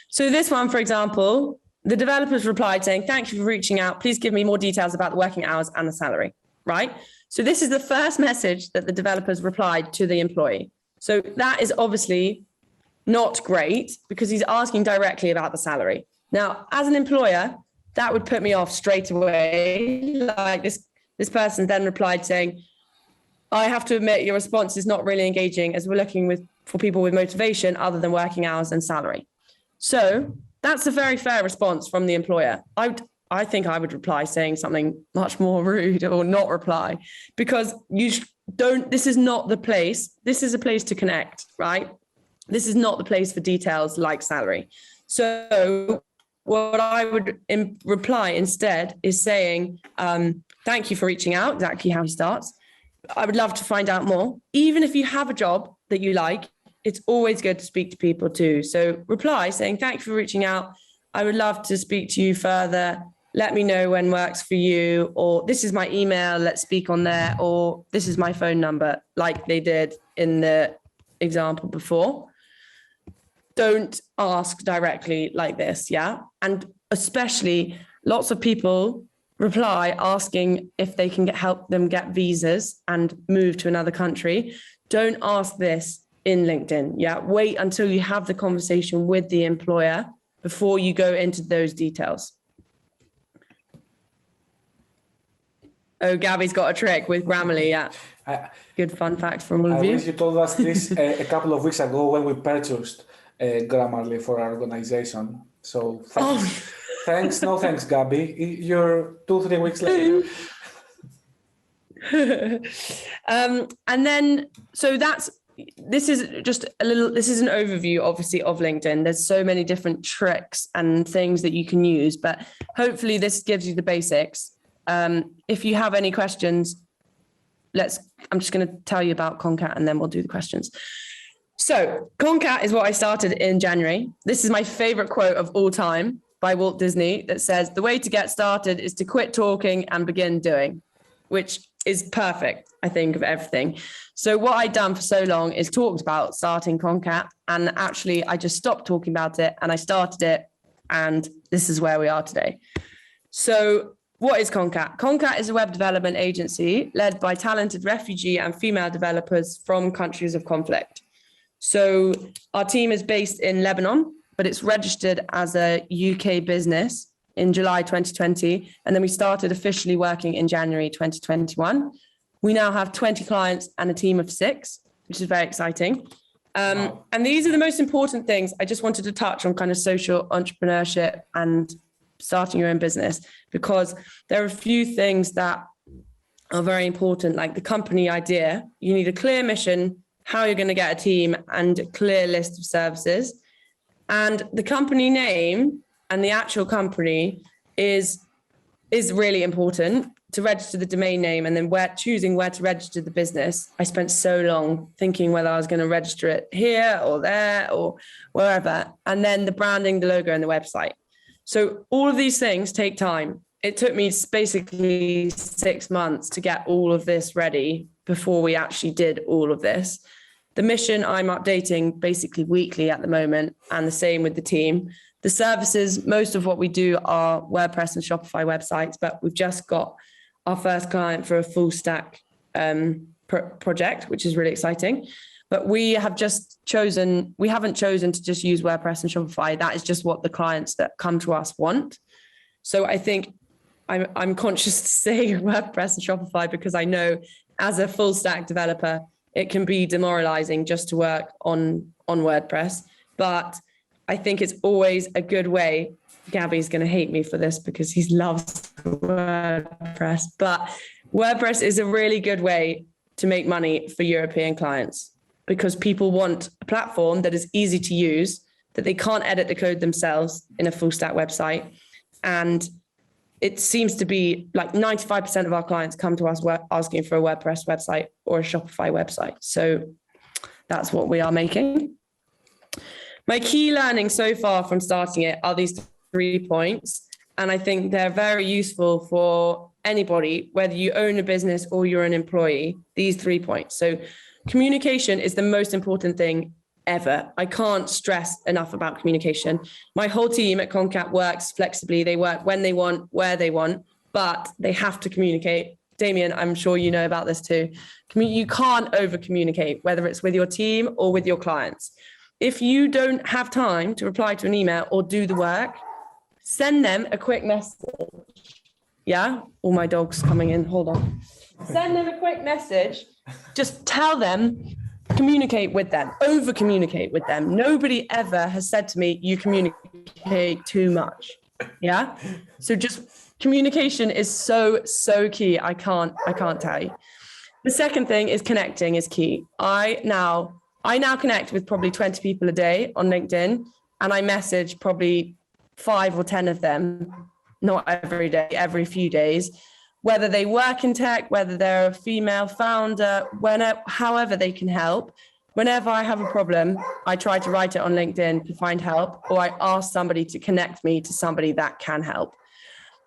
So this one, for example, the developers replied saying, thank you for reaching out. Please give me more details about the working hours and the salary, right? So this is the first message that the developers replied to the employee. So that is obviously not great, because he's asking directly about the salary. Now, as an employer, that would put me off straight away. Like this person then replied saying, I have to admit your response is not really engaging, as we're looking for people with motivation other than working hours and salary. So that's a very fair response from the employer. I think I would reply saying something much more rude, or not reply, because this is not the place. This is a place to connect, right? This is not the place for details like salary. So what I would reply instead is saying, thank you for reaching out, exactly how he starts. I would love to find out more. Even if you have a job that you like, it's always good to speak to people too. So reply saying, thank you for reaching out. I would love to speak to you further. Let me know when works for you, or this is my email, let's speak on there, or this is my phone number, like they did in the example before. Don't ask directly like this, yeah? And especially lots of people reply asking if they can help them get visas and move to another country. Don't ask this in LinkedIn, yeah? Wait until you have the conversation with the employer before you go into those details. Oh, Gabby's got a trick with Grammarly, yeah. Good fun fact from all of you. I wish you told us this a couple of weeks ago when we purchased Grammarly for our organization. So thanks. No thanks, Gabby. You're 2-3 weeks later. And then, so this is an overview, obviously, of LinkedIn. There's so many different tricks and things that you can use, but hopefully this gives you the basics. If you have any questions, I'm just going to tell you about Concat and then we'll do the questions. So Concat is what I started in January. This is my favorite quote of all time by Walt Disney that says, the way to get started is to quit talking and begin doing, which is perfect, I think, of everything. So what I'd done for so long is talked about starting Concat, and actually I just stopped talking about it and I started it, and this is where we are today. So what is Concat? Concat is a web development agency led by talented refugee and female developers from countries of conflict. So our team is based in Lebanon, but it's registered as a UK business in July 2020. And then we started officially working in January 2021. We now have 20 clients and a team of 6, which is very exciting. Wow. And these are the most important things. I just wanted to touch on kind of social entrepreneurship and starting your own business, because there are a few things that are very important, like the company idea. You need a clear mission, how you're going to get a team, and a clear list of services. And the company name and the actual company is is really important to register the domain name, and then choosing where to register the business. I spent so long thinking whether I was going to register it here or there or wherever, and then the branding, the logo, and the website. So all of these things take time. It took me basically 6 months to get all of this ready before we actually did all of this. The mission I'm updating basically weekly at the moment, and the same with the team. The services, most of what we do are WordPress and Shopify websites, but we've just got our first client for a full stack project, which is really exciting. But we haven't chosen to just use WordPress and Shopify. That is just what the clients that come to us want. So I think I'm conscious to say WordPress and Shopify, because I know as a full stack developer, it can be demoralizing just to work on WordPress. But I think it's always a good way. Gabby's going to hate me for this because he loves WordPress, but WordPress is a really good way to make money for European clients, because people want a platform that is easy to use, that they can't edit the code themselves in a full stack website. And it seems to be like 95% of our clients come to us asking for a WordPress website or a Shopify website. So that's what we are making. My key learning so far from starting it are these 3 points. And I think they're very useful for anybody, whether you own a business or you're an employee, these 3 points. So communication is the most important thing ever. I can't stress enough about communication. My whole team at Concat works flexibly. They work when they want, where they want, but they have to communicate. Damien, I'm sure you know about this too. You can't over communicate, whether it's with your team or with your clients. If you don't have time to reply to an email or do the work, send them a quick message. Yeah? All my dogs coming in. Hold on. Send them a quick message. Just tell them, communicate with them, over communicate with them. Nobody ever has said to me, you communicate too much. Yeah? So just communication is so key. I can't tell you. The second thing is connecting is key. I now connect with probably 20 people a day on LinkedIn, and I message probably 5 or 10 of them, not every day, every few days, whether they work in tech, whether they're a female founder, however they can help. Whenever I have a problem, I try to write it on LinkedIn to find help, or I ask somebody to connect me to somebody that can help.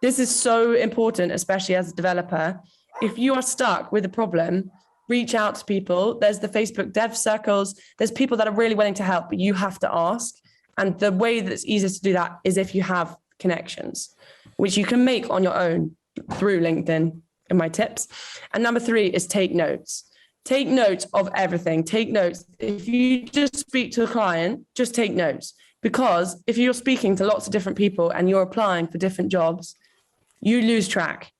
This is so important, especially as a developer. If you are stuck with a problem, reach out to people. There's the Facebook dev circles. There's people that are really willing to help, but you have to ask. And the way that it's easiest to do that is if you have connections, which you can make on your own through LinkedIn in my tips. And number 3 is take notes. Take notes of everything. Take notes. If you just speak to a client, just take notes. Because if you're speaking to lots of different people and you're applying for different jobs, you lose track.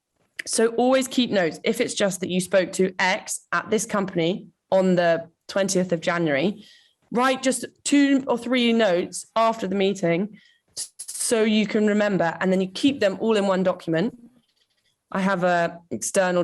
So always keep notes. If it's just that you spoke to X at this company on the 20th of January, write just 2 or 3 notes after the meeting so you can remember, and then you keep them all in one document. I have a external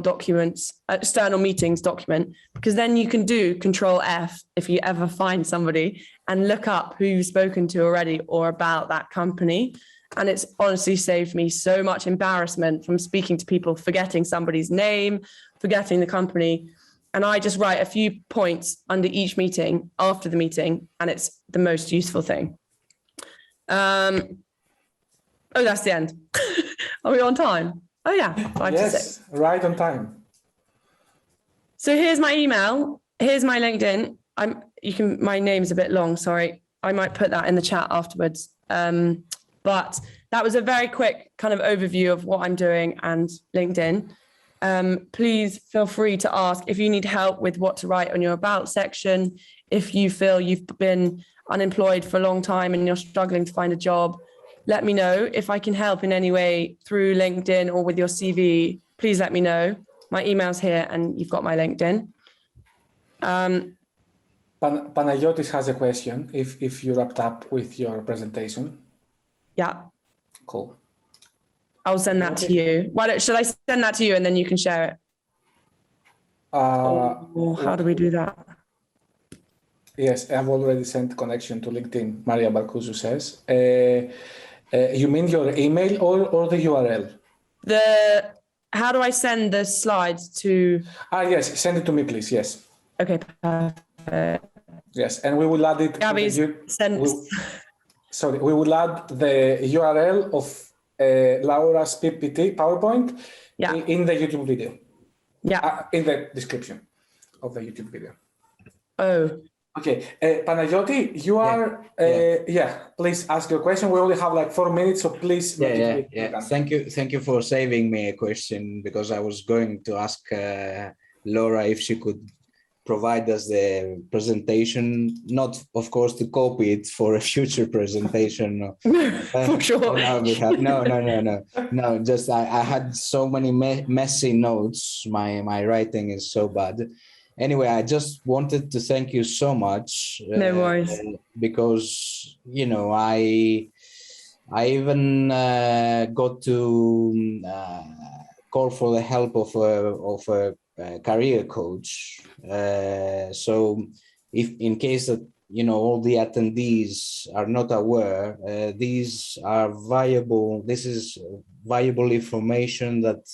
meetings document, because then you can do Control F if you ever find somebody and look up who you've spoken to already or about that company. And it's honestly saved me so much embarrassment from speaking to people, forgetting somebody's name, forgetting the company. And I just write a few points under each meeting after the meeting, and it's the most useful thing. Oh, that's the end. Are we on time? Oh yeah, 5 to 6. Right on time. So here's my email. Here's my LinkedIn. My name's a bit long, sorry. I might put that in the chat afterwards. But that was a very quick kind of overview of what I'm doing and LinkedIn. Please feel free to ask if you need help with what to write on your about section. If you feel you've been unemployed for a long time and you're struggling to find a job, let me know. If I can help in any way through LinkedIn or with your CV, please let me know. My email's here and you've got my LinkedIn. Panayotis has a question, if you wrapped up with your presentation. Yeah. Cool. I'll send that to you. Should I send that to you and then you can share it? How do we do that? Yes, I've already sent connection to LinkedIn, Maria Barcuzu says. You mean your email or the URL? How do I send the slides to? Yes, send it to me, please. Yes. Okay, perfect. Yes, and we will add it. Gabby's sent. We will add the URL of Laura's PPT PowerPoint in the YouTube video. Yeah. In the description of the YouTube video. Oh. Okay, Panagiotis, you are. Please ask your question. We only have like 4 minutes, so please. Thank you for saving me a question, because I was going to ask Laura if she could provide us the presentation, not of course to copy it for a future presentation. For sure. No. Just I had so many messy notes. My writing is so bad. Anyway, I just wanted to thank you so much. No worries. Because I even got to call for the help of a career coach. So if in case that all the attendees are not aware, this is valuable information that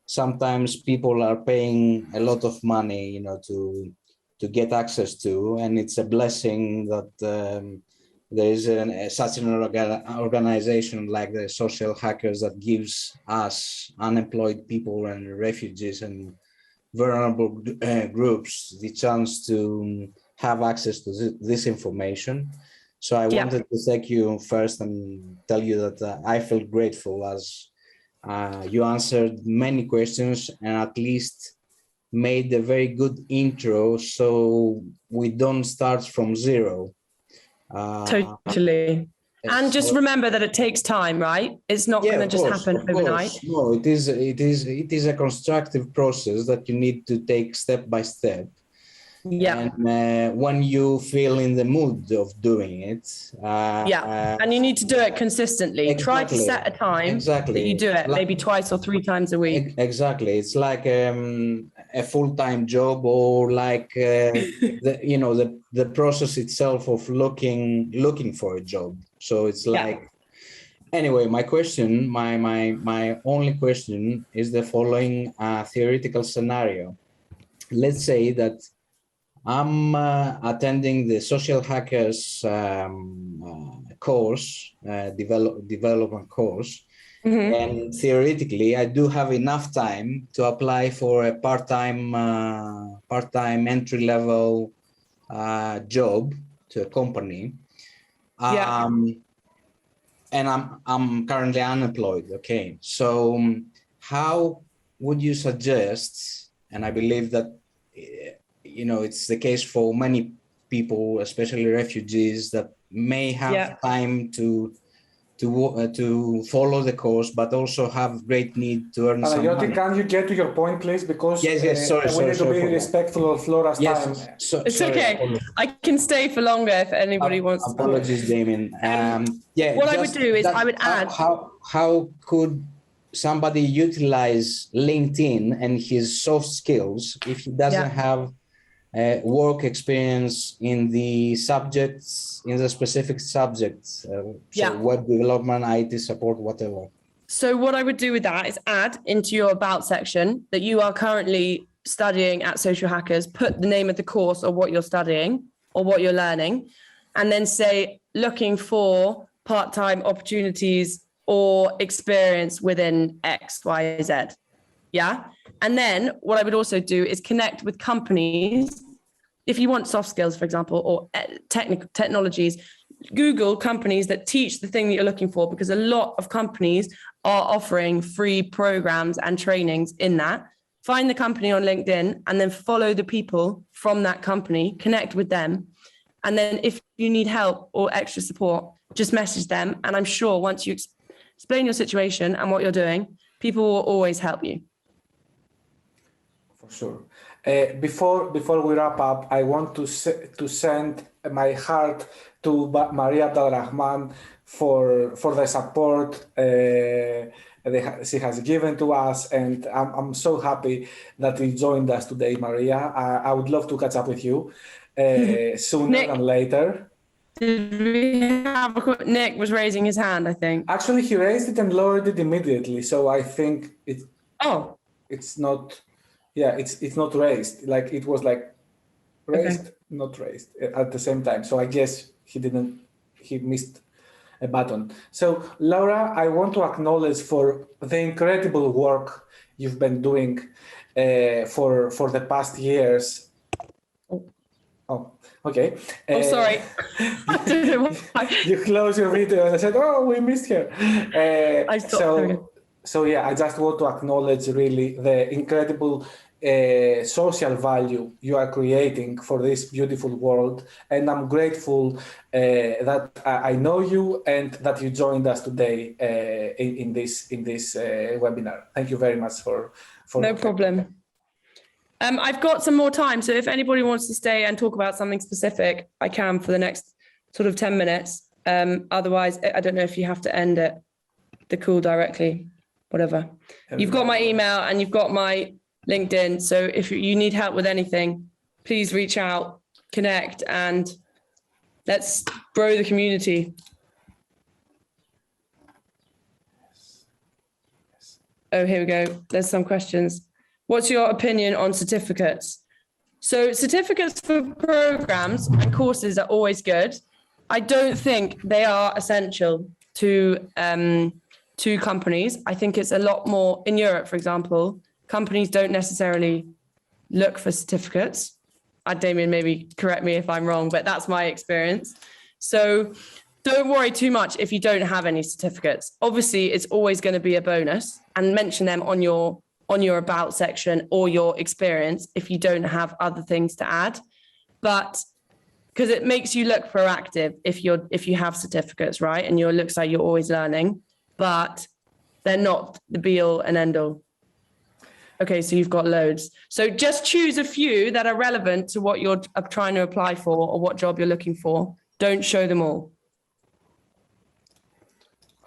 sometimes people are paying a lot of money to get access to, and it's a blessing that there is such an organization like the Social Hackers that gives us unemployed people and refugees and vulnerable groups the chance to have access to this information. So I wanted to thank you first and tell you that I feel grateful as you answered many questions and at least made a very good intro, so we don't start from zero. Totally. And just remember that it takes time, right? It's not going to just happen overnight. No, it is a constructive process that you need to take step by step. Yeah. And when you feel in the mood of doing it. And you need to do it consistently. Exactly. Try to set a time that you do it, maybe 2 or 3 times a week. Exactly. It's like a full-time job, or like the process itself of looking for a job. So it's like, anyway, my question, my only question is the following theoretical scenario. Let's say that I'm attending the Social Hackers course, development course, and theoretically, I do have enough time to apply for a part-time entry-level job to a company. And I'm currently unemployed. Okay, so how would you suggest? And I believe that it's the case for many people, especially refugees, that may have time to follow the course, but also have great need to earn some money. Can you get to your point, please? Because sorry, we need to be respectful of Flora's time. It's okay. I can stay for longer if anybody wants to. Apologies, Damien. What I would do is I would add. How could somebody utilize LinkedIn and his soft skills if he doesn't have work experience in the specific subjects, web development, IT support, whatever? So what I would do with that is add into your about section that you are currently studying at Social Hackers, put the name of the course or what you're studying or what you're learning, and then say looking for part-time opportunities or experience within X, Y, Z. Yeah. And then what I would also do is connect with companies. If you want soft skills, for example, or technologies, Google companies that teach the thing that you're looking for, because a lot of companies are offering free programs and trainings in that. Find the company on LinkedIn and then follow the people from that company, connect with them. And then if you need help or extra support, just message them. And I'm sure once you explain your situation and what you're doing, people will always help you. For sure. Before we wrap up, I want to send my heart to Maria Abdalrahman for the support she has given to us, and I'm so happy that you joined us today, Maria. I would love to catch up with you sooner than later. Did we have Nick was raising his hand, I think. Actually, he raised it and lowered it immediately. So I think Oh, it's not, yeah, it's not raised. Like it was like raised, not raised at the same time. So I guess he missed a button. So Laura, I want to acknowledge for the incredible work you've been doing for the past years. Oh, okay. sorry. I don't know why. You close your video and I said, oh, we missed her. I stopped. So yeah, I just want to acknowledge really the incredible social value you are creating for this beautiful world. And I'm grateful that I know you and that you joined us today in this webinar. Thank you very much for No problem. I've got some more time, so if anybody wants to stay and talk about something specific, I can for the next sort of 10 minutes. Otherwise, I don't know if you have to end the call directly, whatever. You've got my email and you've got my LinkedIn, so if you need help with anything, please reach out, connect, and let's grow the community. Oh, here we go. There's some questions. What's your opinion on certificates? So certificates for programs and courses are always good. I don't think they are essential to companies. I think it's a lot more in Europe, for example, companies don't necessarily look for certificates. Damien, maybe correct me if I'm wrong, but that's my experience. So don't worry too much if you don't have any certificates. Obviously, it's always going to be a bonus, and mention them on your about section or your experience if you don't have other things to add. But because it makes you look proactive if you have certificates, right? And it looks like you're always learning, but they're not the be all and end all. Okay, so you've got loads. So just choose a few that are relevant to what you're trying to apply for or what job you're looking for. Don't show them all.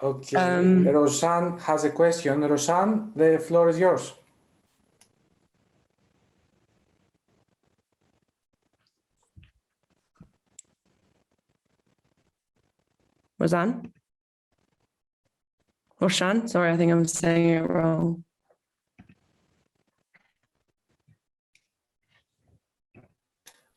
Okay, Roseanne has a question. Roseanne, the floor is yours. Roseanne? Roshan? Sorry, I think I'm saying it wrong.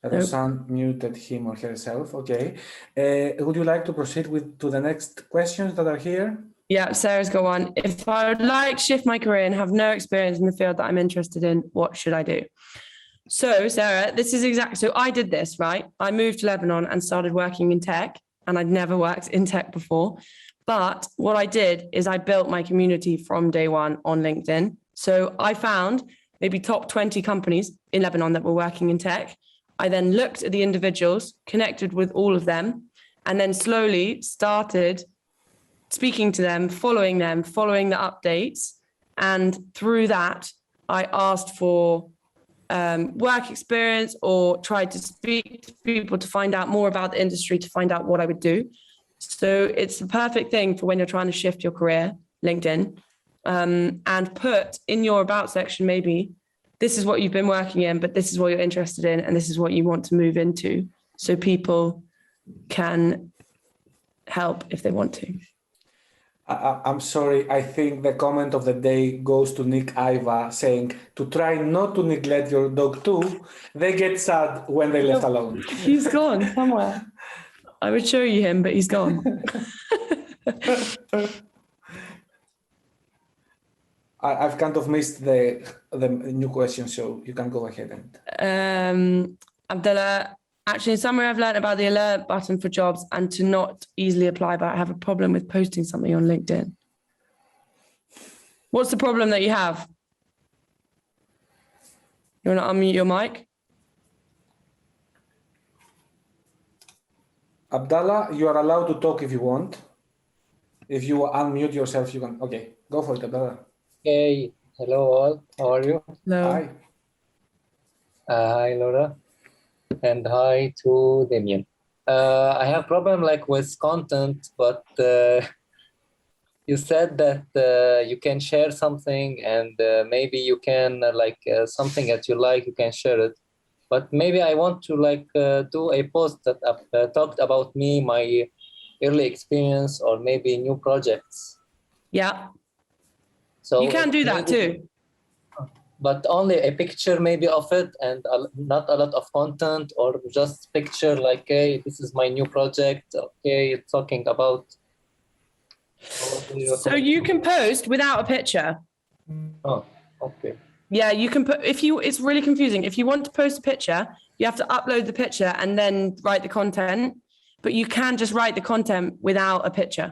Roseanne muted him or herself. Okay. Would you like to proceed to the next questions that are here? Yeah, Sarah's got one. If I would like to shift my career and have no experience in the field that I'm interested in, what should I do? So, Sarah, this is exactly, so I did this, right? I moved to Lebanon and started working in tech, and I'd never worked in tech before. But what I did is I built my community from day one on LinkedIn. So I found maybe top 20 companies in Lebanon that were working in tech. I then looked at the individuals, connected with all of them, and then slowly started speaking to them, following the updates. And through that, I asked for work experience or tried to speak to people to find out more about the industry, to find out what I would do. So it's the perfect thing for when you're trying to shift your career, LinkedIn, and put in your about section, maybe, this is what you've been working in, but this is what you're interested in, and this is what you want to move into, so people can help if they want to. I'm sorry, I think the comment of the day goes to Nick Iva saying to try not to neglect your dog too. They get sad when they're left alone. He's gone somewhere. I would show you him, but he's gone. I've kind of missed the new question, so you can go ahead and. Abdullah, actually, in summary, I've learned about the alert button for jobs and to not easily apply, but I have a problem with posting something on LinkedIn. What's the problem that you have? You want to unmute your mic? Abdallah, you are allowed to talk if you want. If you unmute yourself, you can. Okay, go for it, Abdallah. Hey, hello all. How are you? No. Hi. Hi, Laura, and hi to Damien. I have problem like with content, but you said that you can share something, and maybe you can something that you like, you can share it. but maybe I want to do a post that talked about me, my early experience, or maybe new projects. Yeah, So you can do that maybe- too. But only a picture maybe of it, and not a lot of content, or just picture like, hey, this is my new project. Okay, it's talking about. What do you So you can post without a picture. Oh, okay. Yeah, you can put, it's really confusing. If you want to post a picture, you have to upload the picture and then write the content, but you can just write the content without a picture.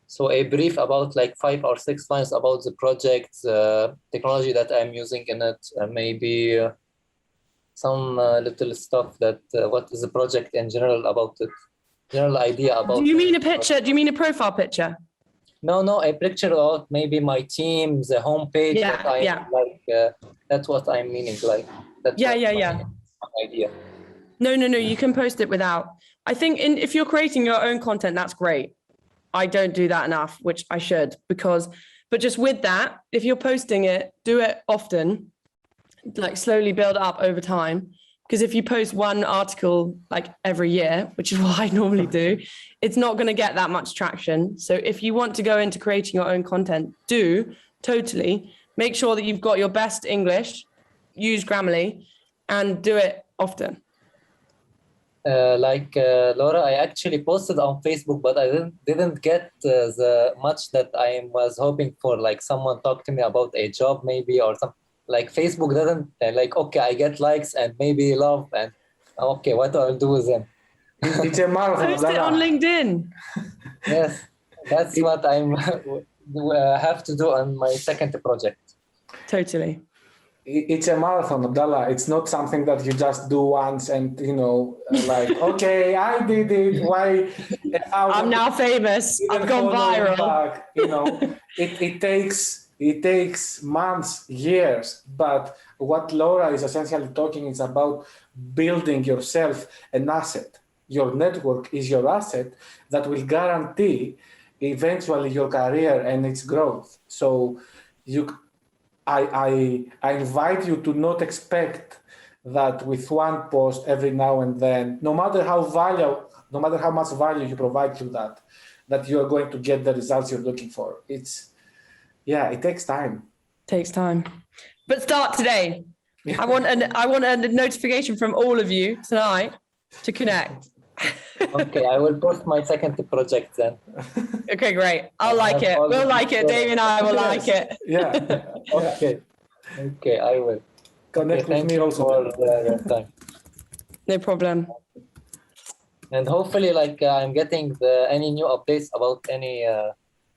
So a brief about like 5 or 6 lines about the project, technology that I'm using in it, maybe some little stuff that what is the project in general about it, general idea about. Do you mean a picture? Do you mean a profile picture? No, a picture about maybe my team, the homepage. Yeah, That I yeah. that's what I'm meaning. Like that's Yeah, what yeah, my- yeah. my idea. No, you can post it without. I think if you're creating your own content, that's great. I don't do that enough, which I should, but just with that, if you're posting it, do it often, like slowly build up over time. Because if you post one article like every year, which is what I normally do, it's not going to get that much traction. So if you want to go into creating your own content, totally make sure that you've got your best English, use Grammarly, and do it often. Laura, I actually posted on Facebook, but I didn't get the much that I was hoping for. Like someone talked to me about a job, maybe, or something. Like Facebook doesn't okay, I get likes and maybe love, and okay, what do I do with them? It's a marathon. Post it on LinkedIn. Yes, that's what I'm have to do on my second project. Totally. It's a marathon, Abdallah. It's not something that you just do once and, like, okay, I did it. Why? I'm now famous. I've gone viral. Back, it takes months, years. But what Laura is essentially talking is about building yourself an asset. Your network is your asset that will guarantee eventually your career and its growth. So I invite you to not expect that with one post every now and then, no matter how much value you provide to that you are going to get the results you're looking for. It takes time. Takes time, but start today. I want a notification from all of you tonight to connect. Okay, I will post my second project then. Okay, great. I'll like it. We'll like it. Damien and I will like it. Yeah. Okay, I will. Connect with me also. For your time. No problem. And hopefully, I'm getting any new updates about any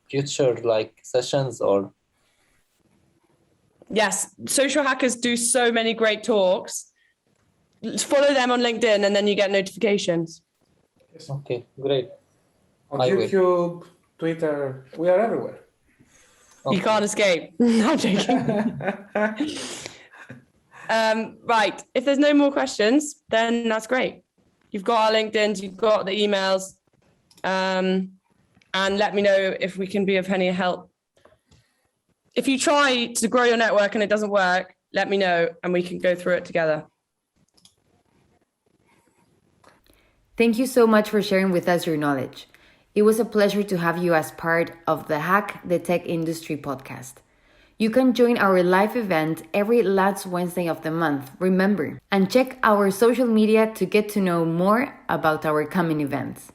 future sessions or. Yes, social hackers do so many great talks. Follow them on LinkedIn, and then you get notifications. Okay, great. On YouTube, Twitter, we are everywhere. Okay. You can't escape. No, I'm joking. Right. If there's no more questions, then that's great. You've got our LinkedIn's, you've got the emails, and let me know if we can be of any help. If you try to grow your network and it doesn't work, let me know and we can go through it together. Thank you so much for sharing with us your knowledge. It was a pleasure to have you as part of the Hack the Tech Industry podcast. You can join our live event every last Wednesday of the month, remember, and check our social media to get to know more about our coming events.